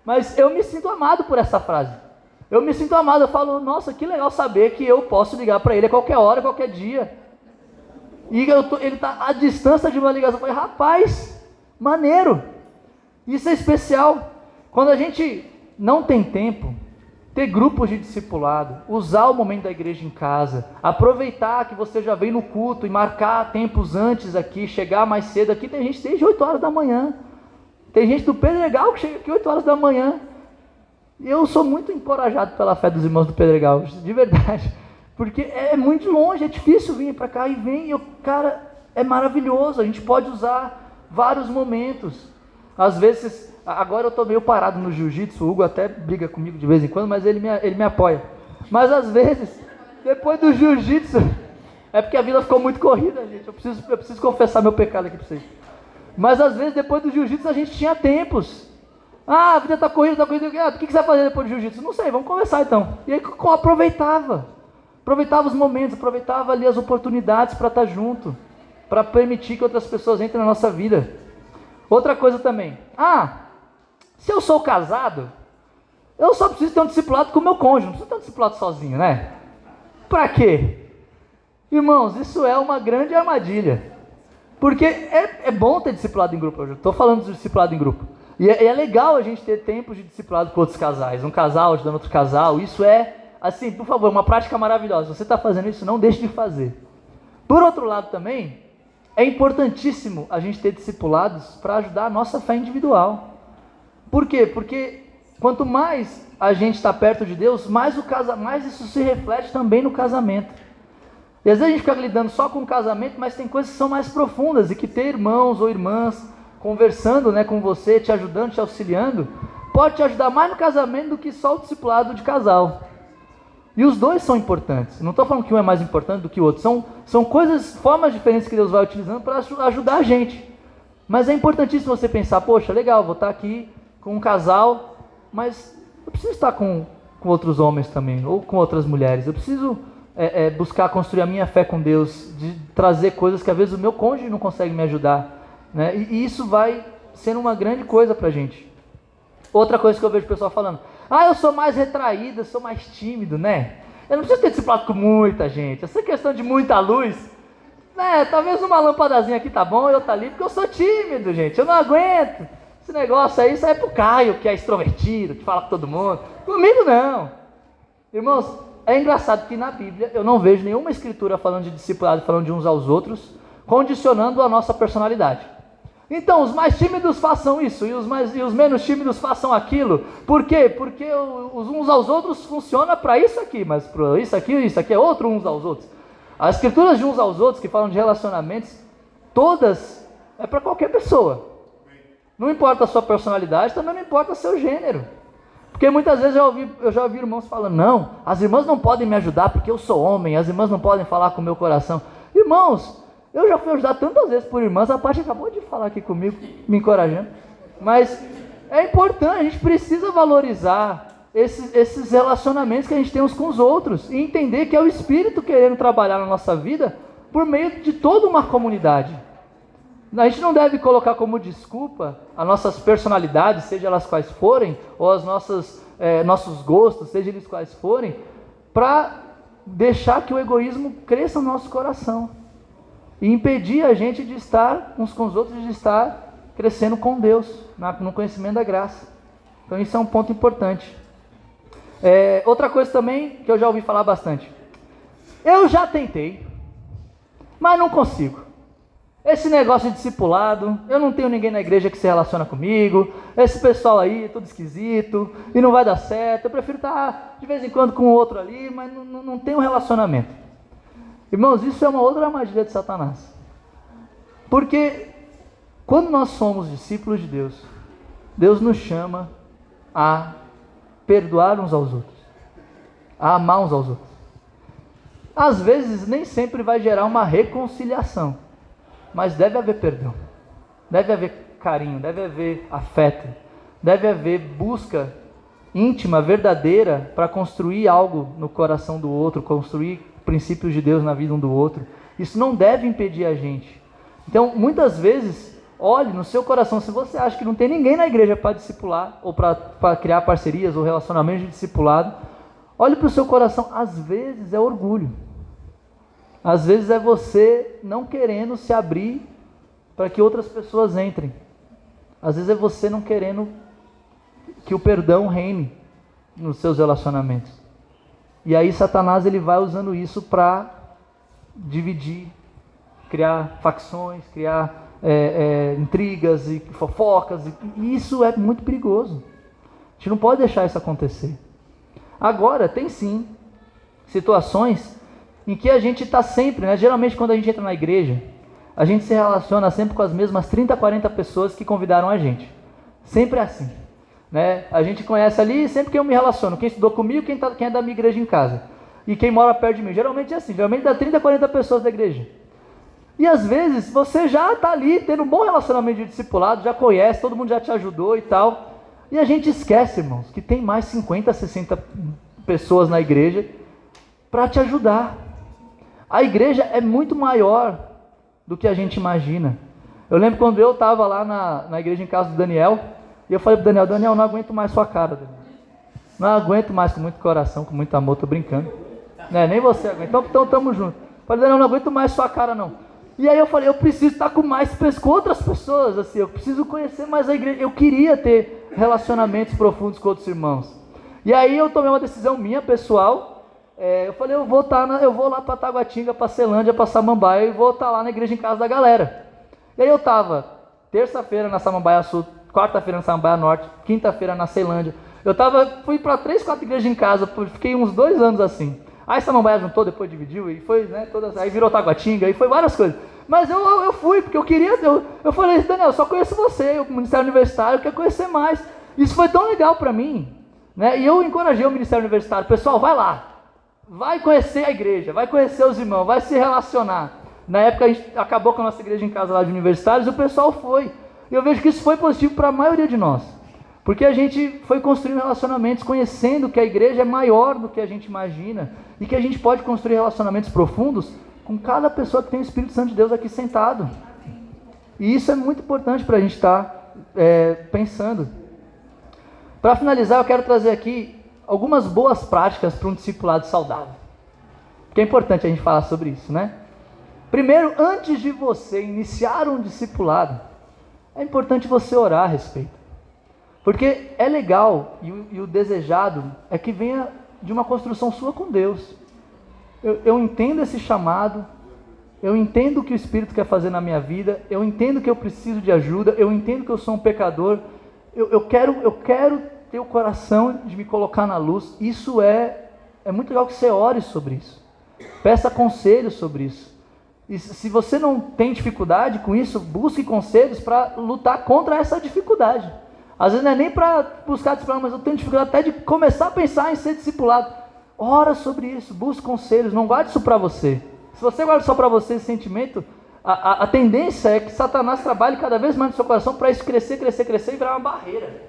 mas eu me sinto amado por essa frase. Eu me sinto amado, eu falo, nossa, que legal saber que eu posso ligar para ele a qualquer hora, a qualquer dia. E ele está à distância de uma ligação. Eu falei, rapaz, maneiro. Isso é especial. Quando a gente não tem tempo, ter grupos de discipulado, usar o momento da igreja em casa, aproveitar que você já veio no culto e marcar tempos antes aqui, chegar mais cedo aqui. Tem gente desde 8 horas da manhã. Tem gente do Pedregal que chega aqui 8 horas da manhã. E eu sou muito encorajado pela fé dos irmãos do Pedregal, de verdade. Porque é muito longe, é difícil vir para cá e vem. Cara, é maravilhoso, a gente pode usar vários momentos. Às vezes, agora eu estou meio parado no jiu-jitsu, o Hugo até briga comigo de vez em quando, mas ele me apoia. Mas às vezes, depois do jiu-jitsu, é porque a vida ficou muito corrida, gente. Eu preciso confessar meu pecado aqui para vocês. Mas às vezes, depois do jiu-jitsu, a gente tinha tempos. A vida está corrida, o que você vai fazer depois do jiu-jitsu? Não sei, vamos conversar então. E aí aproveitava os momentos, aproveitava ali as oportunidades para estar junto, para permitir que outras pessoas entrem na nossa vida. Outra coisa também, se eu sou casado, eu só preciso ter um discipulado com o meu cônjuge, não preciso ter um discipulado sozinho, né? Para quê? Irmãos, isso é uma grande armadilha, porque é bom ter discipulado em grupo, eu estou falando de discipulado em grupo, e é legal a gente ter tempos de discipulado com outros casais, um casal ajudando outro casal, isso é, assim, por favor, uma prática maravilhosa. Se você está fazendo isso, não deixe de fazer. Por outro lado também, é importantíssimo a gente ter discipulados para ajudar a nossa fé individual. Por quê? Porque quanto mais a gente está perto de Deus, mais isso se reflete também no casamento. E às vezes a gente fica lidando só com o casamento, mas tem coisas que são mais profundas, e que ter irmãos ou irmãs conversando, né, com você, te ajudando, te auxiliando, pode te ajudar mais no casamento do que só o discipulado de casal. E os dois são importantes. Não estou falando que um é mais importante do que o outro. São formas diferentes que Deus vai utilizando para ajudar a gente. Mas é importantíssimo você pensar, poxa, legal, vou estar aqui com um casal, mas eu preciso estar com outros homens também, ou com outras mulheres. Eu preciso buscar construir a minha fé com Deus, de trazer coisas que às vezes o meu cônjuge não consegue me ajudar, né? E isso vai sendo uma grande coisa para a gente. Outra coisa que eu vejo o pessoal falando, eu sou mais retraído, eu sou mais tímido, né? Eu não preciso ter discipulado com muita gente. Essa questão de muita luz, né? Talvez uma lâmpadazinha aqui tá bom e outra ali, porque eu sou tímido, gente. Eu não aguento. Esse negócio aí, isso aí é pro Caio, que é extrovertido, que fala com todo mundo. Comigo não. Irmãos, é engraçado que na Bíblia eu não vejo nenhuma escritura falando de discipulado, falando de uns aos outros, condicionando a nossa personalidade. Então, os mais tímidos façam isso, e os menos tímidos façam aquilo. Por quê? Porque os uns aos outros funciona para isso aqui, mas para isso aqui é outro uns aos outros. As escrituras de uns aos outros, que falam de relacionamentos, todas é para qualquer pessoa. Não importa a sua personalidade, também não importa o seu gênero. Porque muitas vezes eu já ouvi irmãos falando, não, as irmãs não podem me ajudar porque eu sou homem, as irmãs não podem falar com o meu coração. Irmãos, eu já fui ajudado tantas vezes por irmãs, a Paty acabou de falar aqui comigo, me encorajando. Mas é importante, a gente precisa valorizar esses relacionamentos que a gente tem uns com os outros, e entender que é o Espírito querendo trabalhar na nossa vida por meio de toda uma comunidade. A gente não deve colocar como desculpa as nossas personalidades, seja elas quais forem, ou as nossos gostos, seja eles quais forem, para deixar que o egoísmo cresça no nosso coração. E impedir a gente de estar uns com os outros, de estar crescendo com Deus, no conhecimento da graça. Então isso é um ponto importante. Outra coisa também que eu já ouvi falar bastante. Eu já tentei, mas não consigo. Esse negócio de discipulado, eu não tenho ninguém na igreja que se relaciona comigo, esse pessoal aí, tudo esquisito, e não vai dar certo, eu prefiro estar de vez em quando com o outro ali, mas não tem um relacionamento. Irmãos, isso é uma outra armadilha de Satanás. Porque quando nós somos discípulos de Deus, Deus nos chama a perdoar uns aos outros, a amar uns aos outros. Às vezes nem sempre vai gerar uma reconciliação, mas deve haver perdão, deve haver carinho, deve haver afeto, deve haver busca íntima, verdadeira, para construir algo no coração do outro, construir princípios de Deus na vida um do outro. Isso não deve impedir a gente. Então, muitas vezes, olhe no seu coração, se você acha que não tem ninguém na igreja para discipular, ou para criar parcerias ou relacionamentos de discipulado, olhe para o seu coração. Às vezes é orgulho, às vezes é você não querendo se abrir para que outras pessoas entrem, às vezes é você não querendo que o perdão reine nos seus relacionamentos. E aí Satanás ele vai usando isso para dividir, criar facções, criar intrigas e fofocas, e isso é muito perigoso. A gente não pode deixar isso acontecer. Agora, tem sim situações em que a gente está sempre, né? Geralmente quando a gente entra na igreja, a gente se relaciona sempre com as mesmas 30, 40 pessoas que convidaram a gente. Sempre é assim, né? A gente conhece ali sempre que eu me relaciono, quem estudou comigo, quem é da minha igreja em casa. E quem mora perto de mim. Geralmente é assim, geralmente dá 30, 40 pessoas da igreja. E às vezes você já está ali tendo um bom relacionamento de discipulado, já conhece, todo mundo já te ajudou e tal. E a gente esquece, irmãos, que tem mais 50, 60 pessoas na igreja para te ajudar. A igreja é muito maior do que a gente imagina. Eu lembro quando eu estava lá na igreja em casa do Daniel, e eu falei pro Daniel, Daniel, não aguento mais sua cara, Daniel. Não aguento mais, com muito coração, com muito amor, tô brincando. Nem você aguenta, então tamo junto. Eu falei, Daniel, não aguento mais sua cara não. E aí eu falei, eu preciso estar com com outras pessoas, assim, eu preciso conhecer mais a igreja. Eu queria ter relacionamentos profundos com outros irmãos. E aí eu tomei uma decisão minha, pessoal. Eu falei, eu vou lá para Taguatinga, para Celândia, para Samambaia, e vou estar lá na igreja em casa da galera. E aí eu estava terça-feira na Samambaia Sul, quarta-feira na Samambaia Norte, quinta-feira na Ceilândia. Fui para 3, 4 igrejas em casa, fiquei uns 2 anos assim. Aí Samambaia juntou, depois dividiu, e foi, né, aí virou Taguatinga, e foi várias coisas. Mas eu fui, porque eu queria, eu falei, Daniel, eu só conheço você, o Ministério Universitário, eu quero conhecer mais. Isso foi tão legal para mim, né? E eu encorajei o Ministério Universitário, pessoal, vai lá, vai conhecer a igreja, vai conhecer os irmãos, vai se relacionar. Na época a gente acabou com a nossa igreja em casa lá de universitários, e o pessoal foi. E eu vejo que isso foi positivo para a maioria de nós. Porque a gente foi construindo relacionamentos, conhecendo que a igreja é maior do que a gente imagina, e que a gente pode construir relacionamentos profundos com cada pessoa que tem o Espírito Santo de Deus aqui sentado. E isso é muito importante para a gente estar pensando. Para finalizar, eu quero trazer aqui algumas boas práticas para um discipulado saudável. Porque é importante a gente falar sobre isso, né? Primeiro, antes de você iniciar um discipulado, é importante você orar a respeito. Porque é legal, e o desejado é que venha de uma construção sua com Deus. Eu entendo esse chamado, eu entendo o que o Espírito quer fazer na minha vida, eu entendo que eu preciso de ajuda, eu entendo que eu sou um pecador, eu quero ter o coração de me colocar na luz. Isso é muito legal que você ore sobre isso, peça conselhos sobre isso. E se você não tem dificuldade com isso, busque conselhos para lutar contra essa dificuldade. Às vezes não é nem para buscar discipulado, mas eu tenho dificuldade até de começar a pensar em ser discipulado. Ora sobre isso, busque conselhos, não guarde isso para você. Se você guarda só para você esse sentimento, a tendência é que Satanás trabalhe cada vez mais no seu coração para isso crescer e virar uma barreira.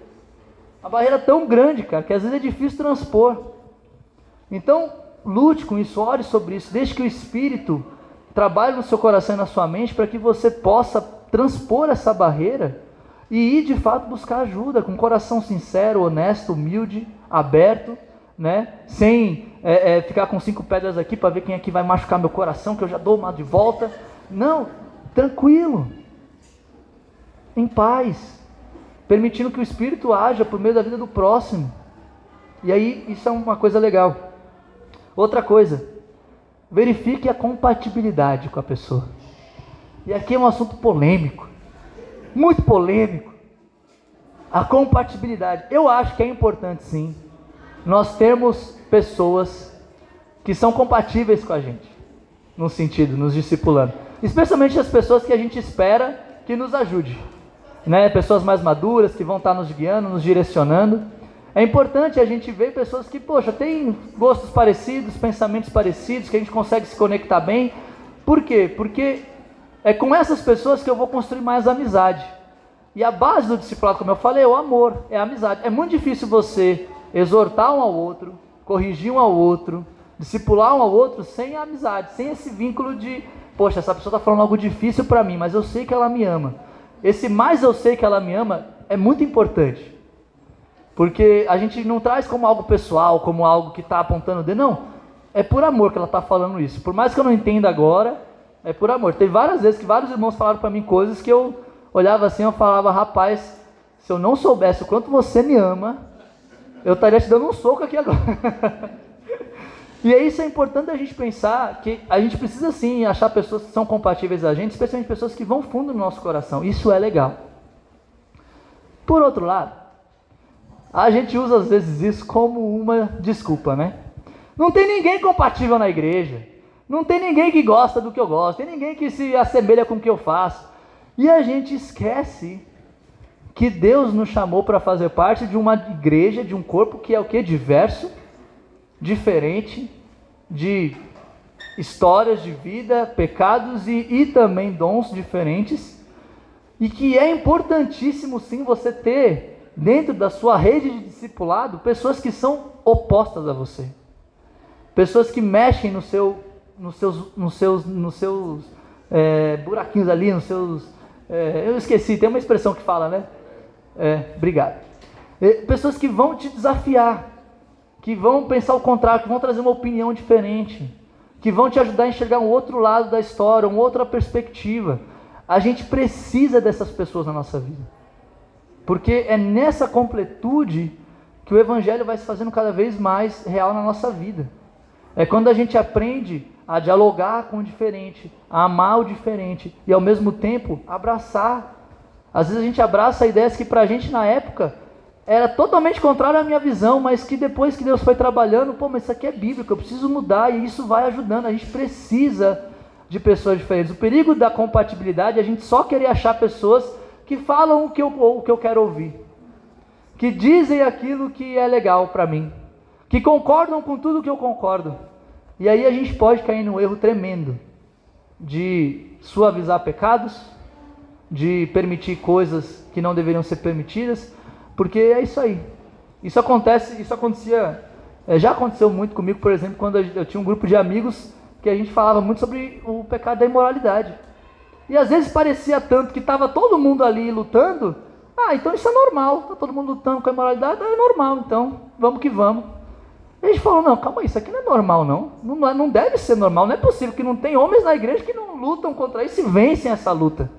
Uma barreira tão grande, cara, que às vezes é difícil transpor. Então, lute com isso, ore sobre isso, deixe que o Espírito trabalhe no seu coração e na sua mente para que você possa transpor essa barreira e ir de fato buscar ajuda, com um coração sincero, honesto, humilde, aberto, né? Sem ficar com 5 pedras aqui para ver quem é que vai machucar meu coração, que eu já dou uma de volta. Não, tranquilo, em paz, permitindo que o Espírito haja por meio da vida do próximo. E aí isso é uma coisa legal. Outra coisa, verifique a compatibilidade com a pessoa. E aqui é um assunto polêmico, muito polêmico. A compatibilidade. Eu acho que é importante sim nós termos pessoas que são compatíveis com a gente, no sentido, nos discipulando, especialmente as pessoas que a gente espera que nos ajude, né? Pessoas mais maduras, que vão estar nos guiando, nos direcionando. É importante a gente ver pessoas que, poxa, têm gostos parecidos, pensamentos parecidos, que a gente consegue se conectar bem. Por quê? Porque é com essas pessoas que eu vou construir mais amizade. E a base do discipulado, como eu falei, é o amor, é a amizade. É muito difícil você exortar um ao outro, corrigir um ao outro, discipular um ao outro sem a amizade, sem esse vínculo de, poxa, essa pessoa está falando algo difícil para mim, mas eu sei que ela me ama. Esse mais eu sei que ela me ama é muito importante. Porque a gente não traz como algo pessoal, como algo que está apontando o dedo, não. É por amor que ela está falando isso. Por mais que eu não entenda agora, é por amor. Teve várias vezes que vários irmãos falaram para mim coisas que eu olhava assim, eu falava, rapaz, se eu não soubesse o quanto você me ama, eu estaria te dando um soco aqui agora. E é isso, é importante a gente pensar que a gente precisa sim achar pessoas que são compatíveis a gente, especialmente pessoas que vão fundo no nosso coração. Isso é legal. Por outro lado, a gente usa às vezes isso como uma desculpa, né? Não tem ninguém compatível na igreja, não tem ninguém que gosta do que eu gosto, tem ninguém que se assemelha com o que eu faço. E a gente esquece que Deus nos chamou para fazer parte de uma igreja, de um corpo que é o quê? Diverso, diferente, de histórias de vida, pecados e também dons diferentes, e que é importantíssimo sim você ter dentro da sua rede de discipulado pessoas que são opostas a você, pessoas que mexem nos seus buraquinhos ali, nos seus, eu esqueci, tem uma expressão que fala, né? Obrigado. Pessoas que vão te desafiar, que vão pensar o contrário, que vão trazer uma opinião diferente, que vão te ajudar a enxergar um outro lado da história, uma outra perspectiva. A gente precisa dessas pessoas na nossa vida, porque é nessa completude que o Evangelho vai se fazendo cada vez mais real na nossa vida. É quando a gente aprende a dialogar com o diferente, a amar o diferente e ao mesmo tempo abraçar. Às vezes a gente abraça ideias que pra gente na época era totalmente contrário à minha visão, mas que depois que Deus foi trabalhando, mas isso aqui é bíblico, eu preciso mudar, e isso vai ajudando. A gente precisa de pessoas diferentes. O perigo da compatibilidade é a gente só querer achar pessoas que falam o que eu quero ouvir, que dizem aquilo que é legal para mim, que concordam com tudo que eu concordo. E aí a gente pode cair num erro tremendo de suavizar pecados, de permitir coisas que não deveriam ser permitidas, porque é isso aí. Isso acontecia, já aconteceu muito comigo, por exemplo, quando eu tinha um grupo de amigos que a gente falava muito sobre o pecado da imoralidade. E às vezes parecia tanto que estava todo mundo ali lutando, então isso é normal, está todo mundo lutando com a imoralidade, é normal, então vamos que vamos. E a gente falou, não, calma aí, isso aqui não é normal não deve ser normal, não é possível que não tem homens na igreja que não lutam contra isso e vencem essa luta.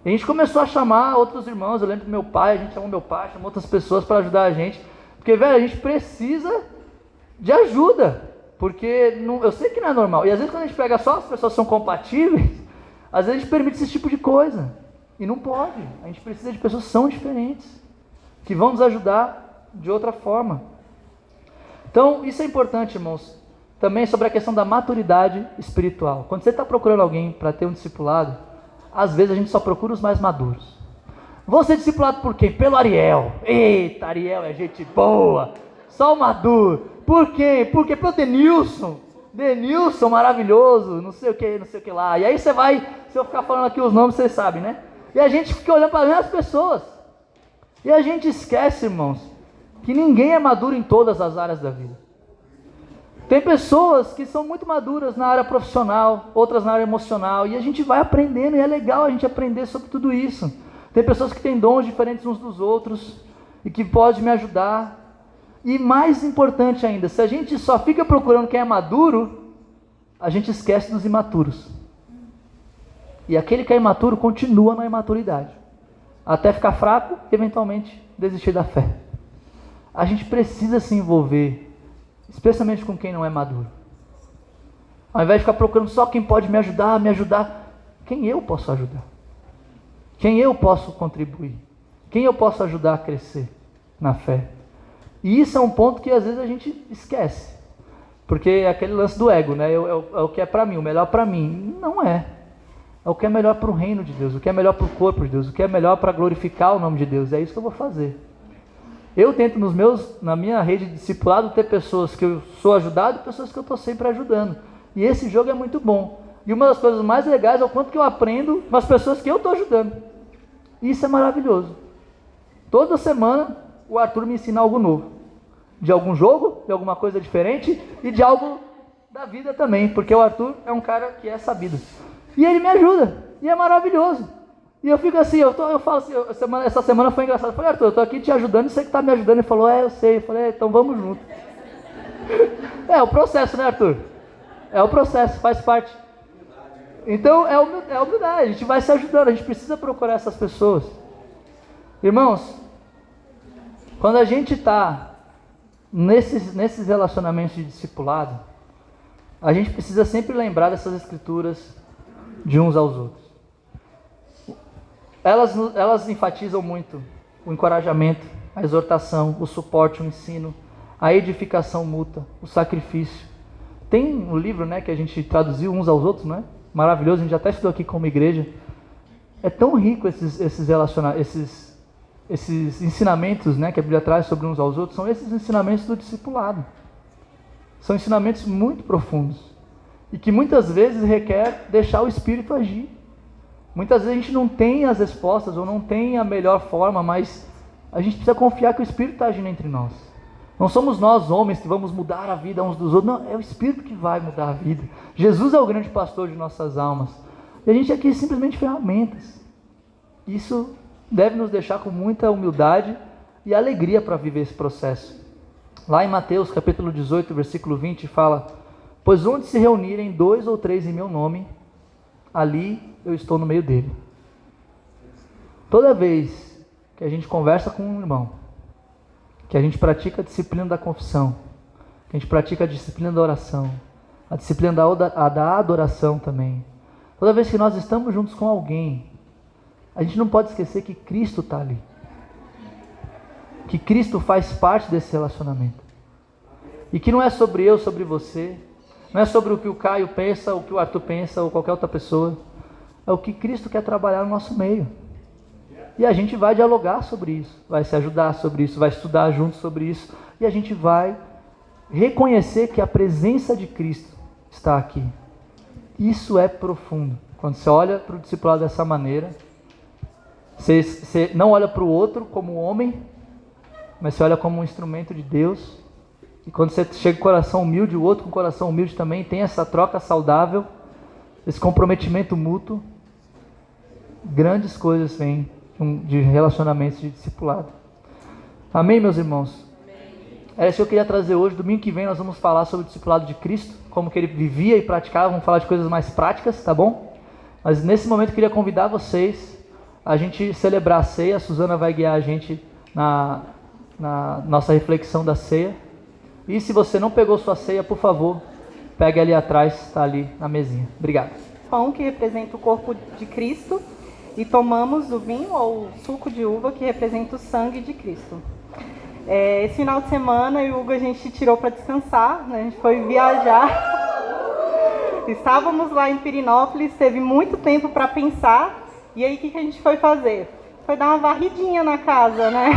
E a gente começou a chamar outros irmãos, eu lembro do meu pai, a gente chamou meu pai, chamou outras pessoas para ajudar a gente, porque, velho, a gente precisa de ajuda, porque eu sei que não é normal, e às vezes quando a gente pega só as pessoas que são compatíveis, às vezes a gente permite esse tipo de coisa, e não pode. A gente precisa de pessoas que são diferentes, que vão nos ajudar de outra forma. Então isso é importante, irmãos, também sobre a questão da maturidade espiritual. Quando você está procurando alguém para ter um discipulado, às vezes a gente só procura os mais maduros. Vou ser discipulado por quem? Pelo Ariel. Eita, Ariel é gente boa, só o maduro. Por quem? Porque pelo Denilson maravilhoso, não sei o que lá. E aí você vai, se eu ficar falando aqui os nomes, vocês sabem, né? E a gente fica olhando para as mesmas pessoas. E a gente esquece, irmãos, que ninguém é maduro em todas as áreas da vida. Tem pessoas que são muito maduras na área profissional, outras na área emocional, e a gente vai aprendendo, e é legal a gente aprender sobre tudo isso. Tem pessoas que têm dons diferentes uns dos outros, e que podem me ajudar. E mais importante ainda, se a gente só fica procurando quem é maduro, a gente esquece dos imaturos. E aquele que é imaturo continua na imaturidade, até ficar fraco e eventualmente desistir da fé. A gente precisa se envolver, especialmente com quem não é maduro. Ao invés de ficar procurando só quem pode me ajudar, quem eu posso ajudar? Quem eu posso contribuir? Quem eu posso ajudar a crescer na fé? E isso é um ponto que às vezes a gente esquece, porque é aquele lance do ego, né? É o que é para mim, o melhor para mim. Não é. É o que é melhor para o reino de Deus, o que é melhor para o corpo de Deus, o que é melhor para glorificar o nome de Deus. É isso que eu vou fazer. Eu tento na minha rede de discipulado ter pessoas que eu sou ajudado e pessoas que eu estou sempre ajudando. E esse jogo é muito bom. E uma das coisas mais legais é o quanto que eu aprendo com as pessoas que eu estou ajudando. E isso é maravilhoso. Toda semana o Arthur me ensina algo novo. De algum jogo, de alguma coisa diferente e de algo da vida também. Porque o Arthur é um cara que é sabido. E ele me ajuda. E é maravilhoso. E eu fico assim, eu falo assim, essa semana foi engraçado. Eu falei, Arthur, eu estou aqui te ajudando e você que está me ajudando. Ele falou, eu sei. Eu falei, então vamos junto. É o processo, né, Arthur? É o processo, faz parte. Então é humildade, a gente vai se ajudando, a gente precisa procurar essas pessoas. Irmãos, quando a gente está nesses relacionamentos de discipulado, a gente precisa sempre lembrar dessas escrituras de uns aos outros. Elas enfatizam muito o encorajamento, a exortação, o suporte, o ensino, a edificação mútua, o sacrifício. Tem um livro, né, que a gente traduziu uns aos outros, né? Maravilhoso, a gente até estudou aqui como igreja. É tão rico esses esses ensinamentos, né, que a Bíblia traz sobre uns aos outros, são esses ensinamentos do discipulado. São ensinamentos muito profundos e que muitas vezes requer deixar o Espírito agir. Muitas vezes a gente não tem as respostas ou não tem a melhor forma, mas a gente precisa confiar que o Espírito está agindo entre nós. Não somos nós, homens, que vamos mudar a vida uns dos outros. Não, é o Espírito que vai mudar a vida. Jesus é o grande pastor de nossas almas. E a gente aqui é simplesmente ferramentas. Isso deve nos deixar com muita humildade e alegria para viver esse processo. Lá em Mateus capítulo 18, versículo 20, fala: pois onde se reunirem 2 ou 3 em meu nome, ali eu estou no meio dele. Toda vez que a gente conversa com um irmão, que a gente pratica a disciplina da confissão, que a gente pratica a disciplina da oração, a disciplina da adoração também, toda vez que nós estamos juntos com alguém, a gente não pode esquecer que Cristo está ali, que Cristo faz parte desse relacionamento, e que não é sobre eu, sobre você, não é sobre o que o Caio pensa, o que o Arthur pensa, ou qualquer outra pessoa, é o que Cristo quer trabalhar no nosso meio. E a gente vai dialogar sobre isso, vai se ajudar sobre isso, vai estudar juntos sobre isso, e a gente vai reconhecer que a presença de Cristo está aqui. Isso é profundo. Quando você olha para o discipulado dessa maneira, você não olha para o outro como homem, mas você olha como um instrumento de Deus. E quando você chega com o coração humilde, o outro com o coração humilde também, tem essa troca saudável, esse comprometimento mútuo, grandes coisas vêm de relacionamentos de discipulado. Amém, meus irmãos? Era isso que eu queria trazer hoje. Domingo que vem nós vamos falar sobre o discipulado de Cristo, como que ele vivia e praticava. Vamos falar de coisas mais práticas, tá bom? Mas nesse momento eu queria convidar vocês a gente celebrar a ceia. A Suzana vai guiar a gente na nossa reflexão da ceia. E se você não pegou sua ceia, por favor, pegue ali atrás, está ali na mesinha. Obrigado. Pão que representa o corpo de Cristo, e tomamos o vinho ou o suco de uva que representa o sangue de Cristo. Esse final de semana, eu e o Hugo, a gente tirou para descansar, né? A gente foi viajar. Estávamos lá em Pirinópolis, teve muito tempo para pensar, e aí o que a gente foi fazer? Foi dar uma varridinha na casa, né?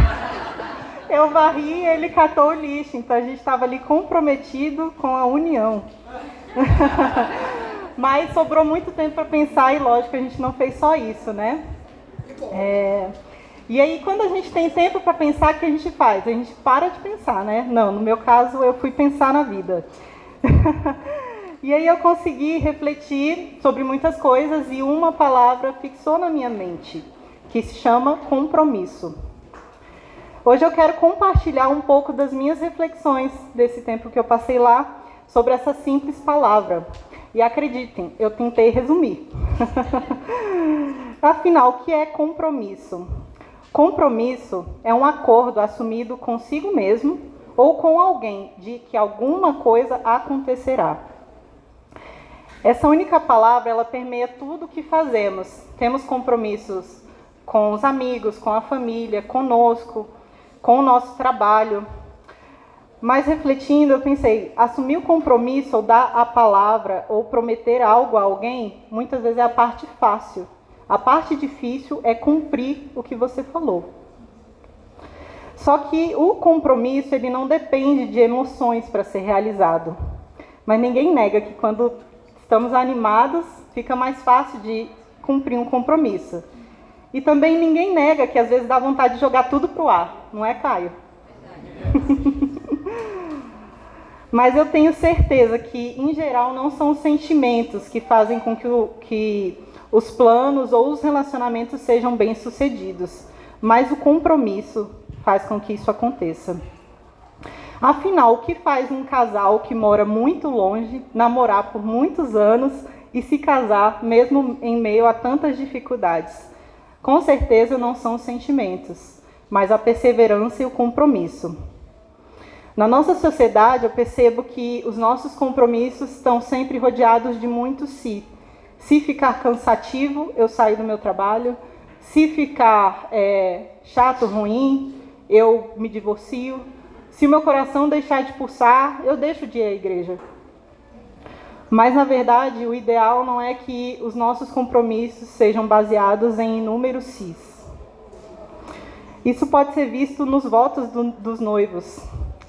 Eu varri e ele catou o lixo, então a gente estava ali comprometido com a união. Mas sobrou muito tempo para pensar e, lógico, a gente não fez só isso, né? E aí, quando a gente tem tempo para pensar, o que a gente faz? A gente para de pensar, né? Não, no meu caso, eu fui pensar na vida. E aí eu consegui refletir sobre muitas coisas e uma palavra fixou na minha mente, que se chama compromisso. Hoje eu quero compartilhar um pouco das minhas reflexões desse tempo que eu passei lá sobre essa simples palavra. E acreditem, eu tentei resumir. Afinal, o que é compromisso? Compromisso é um acordo assumido consigo mesmo ou com alguém de que alguma coisa acontecerá. Essa única palavra, ela permeia tudo o que fazemos. Temos compromissos com os amigos, com a família, conosco, com o nosso trabalho. Mas refletindo, eu pensei, assumir o compromisso ou dar a palavra ou prometer algo a alguém, muitas vezes é a parte fácil. A parte difícil é cumprir o que você falou. Só que o compromisso, ele não depende de emoções para ser realizado. Mas ninguém nega que quando estamos animados, fica mais fácil de cumprir um compromisso. E também ninguém nega que às vezes dá vontade de jogar tudo pro ar, não é, Caio? Mas eu tenho certeza que, em geral, não são os sentimentos que fazem com que os planos ou os relacionamentos sejam bem-sucedidos, mas o compromisso faz com que isso aconteça. Afinal, o que faz um casal que mora muito longe namorar por muitos anos e se casar, mesmo em meio a tantas dificuldades? Com certeza não são os sentimentos, mas a perseverança e o compromisso. Na nossa sociedade, eu percebo que os nossos compromissos estão sempre rodeados de muito se. Se ficar cansativo, eu saio do meu trabalho. Se ficar chato, ruim, eu me divorcio. Se o meu coração deixar de pulsar, eu deixo de ir à igreja. Mas, na verdade, o ideal não é que os nossos compromissos sejam baseados em inúmeros sis. Isso pode ser visto nos votos dos noivos,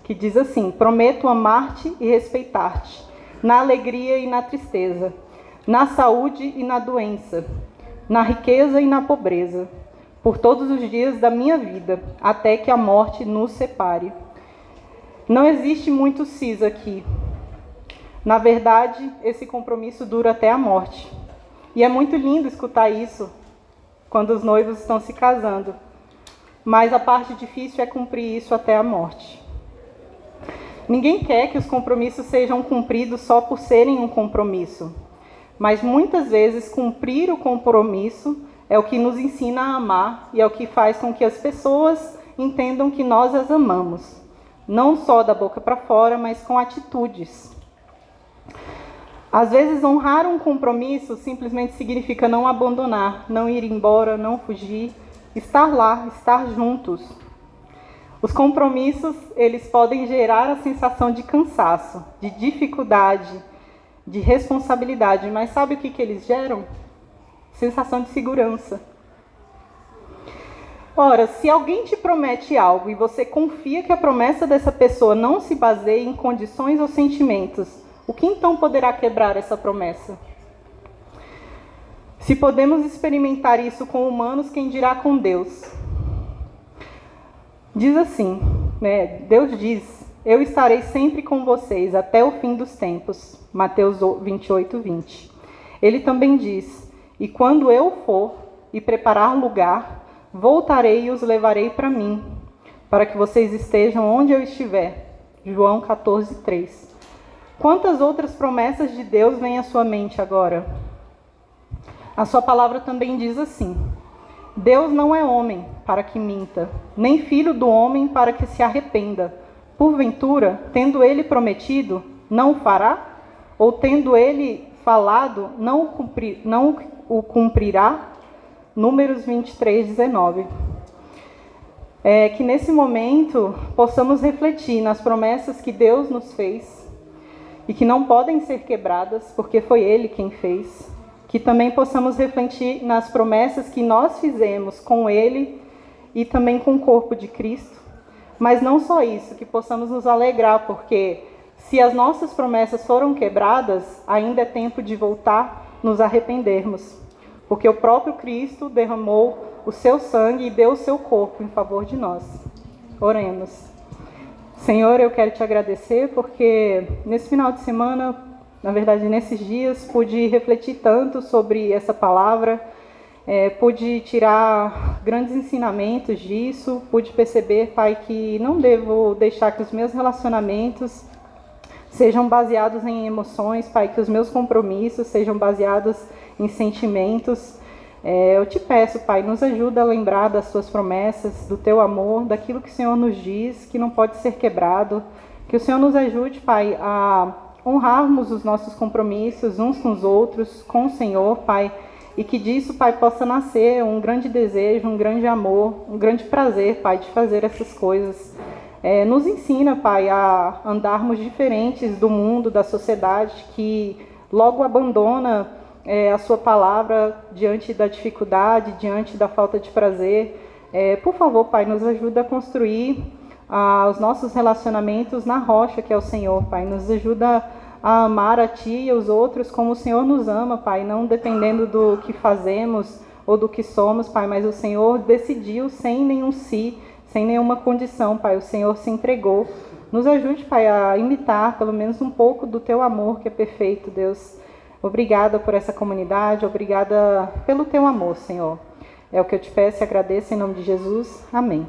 que diz assim: prometo amar-te e respeitar-te, na alegria e na tristeza, na saúde e na doença, na riqueza e na pobreza, por todos os dias da minha vida, até que a morte nos separe. Não existe muito cis aqui. Na verdade, esse compromisso dura até a morte. E é muito lindo escutar isso quando os noivos estão se casando. Mas a parte difícil é cumprir isso até a morte. Ninguém quer que os compromissos sejam cumpridos só por serem um compromisso. Mas muitas vezes cumprir o compromisso é o que nos ensina a amar e é o que faz com que as pessoas entendam que nós as amamos. Não só da boca para fora, mas com atitudes. Às vezes, honrar um compromisso simplesmente significa não abandonar, não ir embora, não fugir, estar lá, estar juntos. Os compromissos, eles podem gerar a sensação de cansaço, de dificuldade, de responsabilidade, mas sabe o que eles geram? Sensação de segurança. Ora, se alguém te promete algo e você confia que a promessa dessa pessoa não se baseia em condições ou sentimentos, o que então poderá quebrar essa promessa? Se podemos experimentar isso com humanos, quem dirá com Deus? Diz assim, Deus diz: eu estarei sempre com vocês até o fim dos tempos. Mateus 28:20. Ele também diz: e quando eu for e preparar lugar, voltarei e os levarei para mim, para que vocês estejam onde eu estiver. João 14:3. Quantas outras promessas de Deus vêm à sua mente agora? A sua palavra também diz assim: Deus não é homem para que minta, nem filho do homem para que se arrependa. Porventura, tendo ele prometido, não o fará? Ou tendo ele falado, não o cumprirá? Números 23:19. Que nesse momento possamos refletir nas promessas que Deus nos fez e que não podem ser quebradas, porque foi Ele quem fez. Que também possamos refletir nas promessas que nós fizemos com Ele e também com o corpo de Cristo. Mas não só isso, que possamos nos alegrar, porque se as nossas promessas foram quebradas, ainda é tempo de voltar, nos arrependermos. Porque o próprio Cristo derramou o seu sangue e deu o seu corpo em favor de nós. Oremos. Senhor, eu quero te agradecer porque nesse final de semana, na verdade nesses dias, pude refletir tanto sobre essa palavra, pude tirar grandes ensinamentos disso, pude perceber, Pai, que não devo deixar que os meus relacionamentos sejam baseados em emoções, Pai, que os meus compromissos sejam baseados em sentimentos. Eu te peço, Pai, nos ajuda a lembrar das suas promessas, do teu amor, daquilo que o Senhor nos diz, que não pode ser quebrado. Que o Senhor nos ajude, Pai, a honrarmos os nossos compromissos uns com os outros, com o Senhor, Pai, e que disso, Pai, possa nascer um grande desejo, um grande amor, um grande prazer, Pai, de fazer essas coisas. Nos ensina, Pai, a andarmos diferentes do mundo, da sociedade, que logo abandona a sua palavra diante da dificuldade, diante da falta de prazer. Por favor, Pai, nos ajuda a construir os nossos relacionamentos na rocha que é o Senhor, Pai. Nos ajuda a amar a Ti e os outros como o Senhor nos ama, Pai, não dependendo do que fazemos ou do que somos, Pai, mas o Senhor decidiu sem nenhum si, sem nenhuma condição, Pai. O Senhor se entregou. Nos ajude, Pai, a imitar pelo menos um pouco do Teu amor que é perfeito, Deus. Obrigada por essa comunidade, obrigada pelo Teu amor, Senhor. É o que eu te peço e agradeço em nome de Jesus. Amém.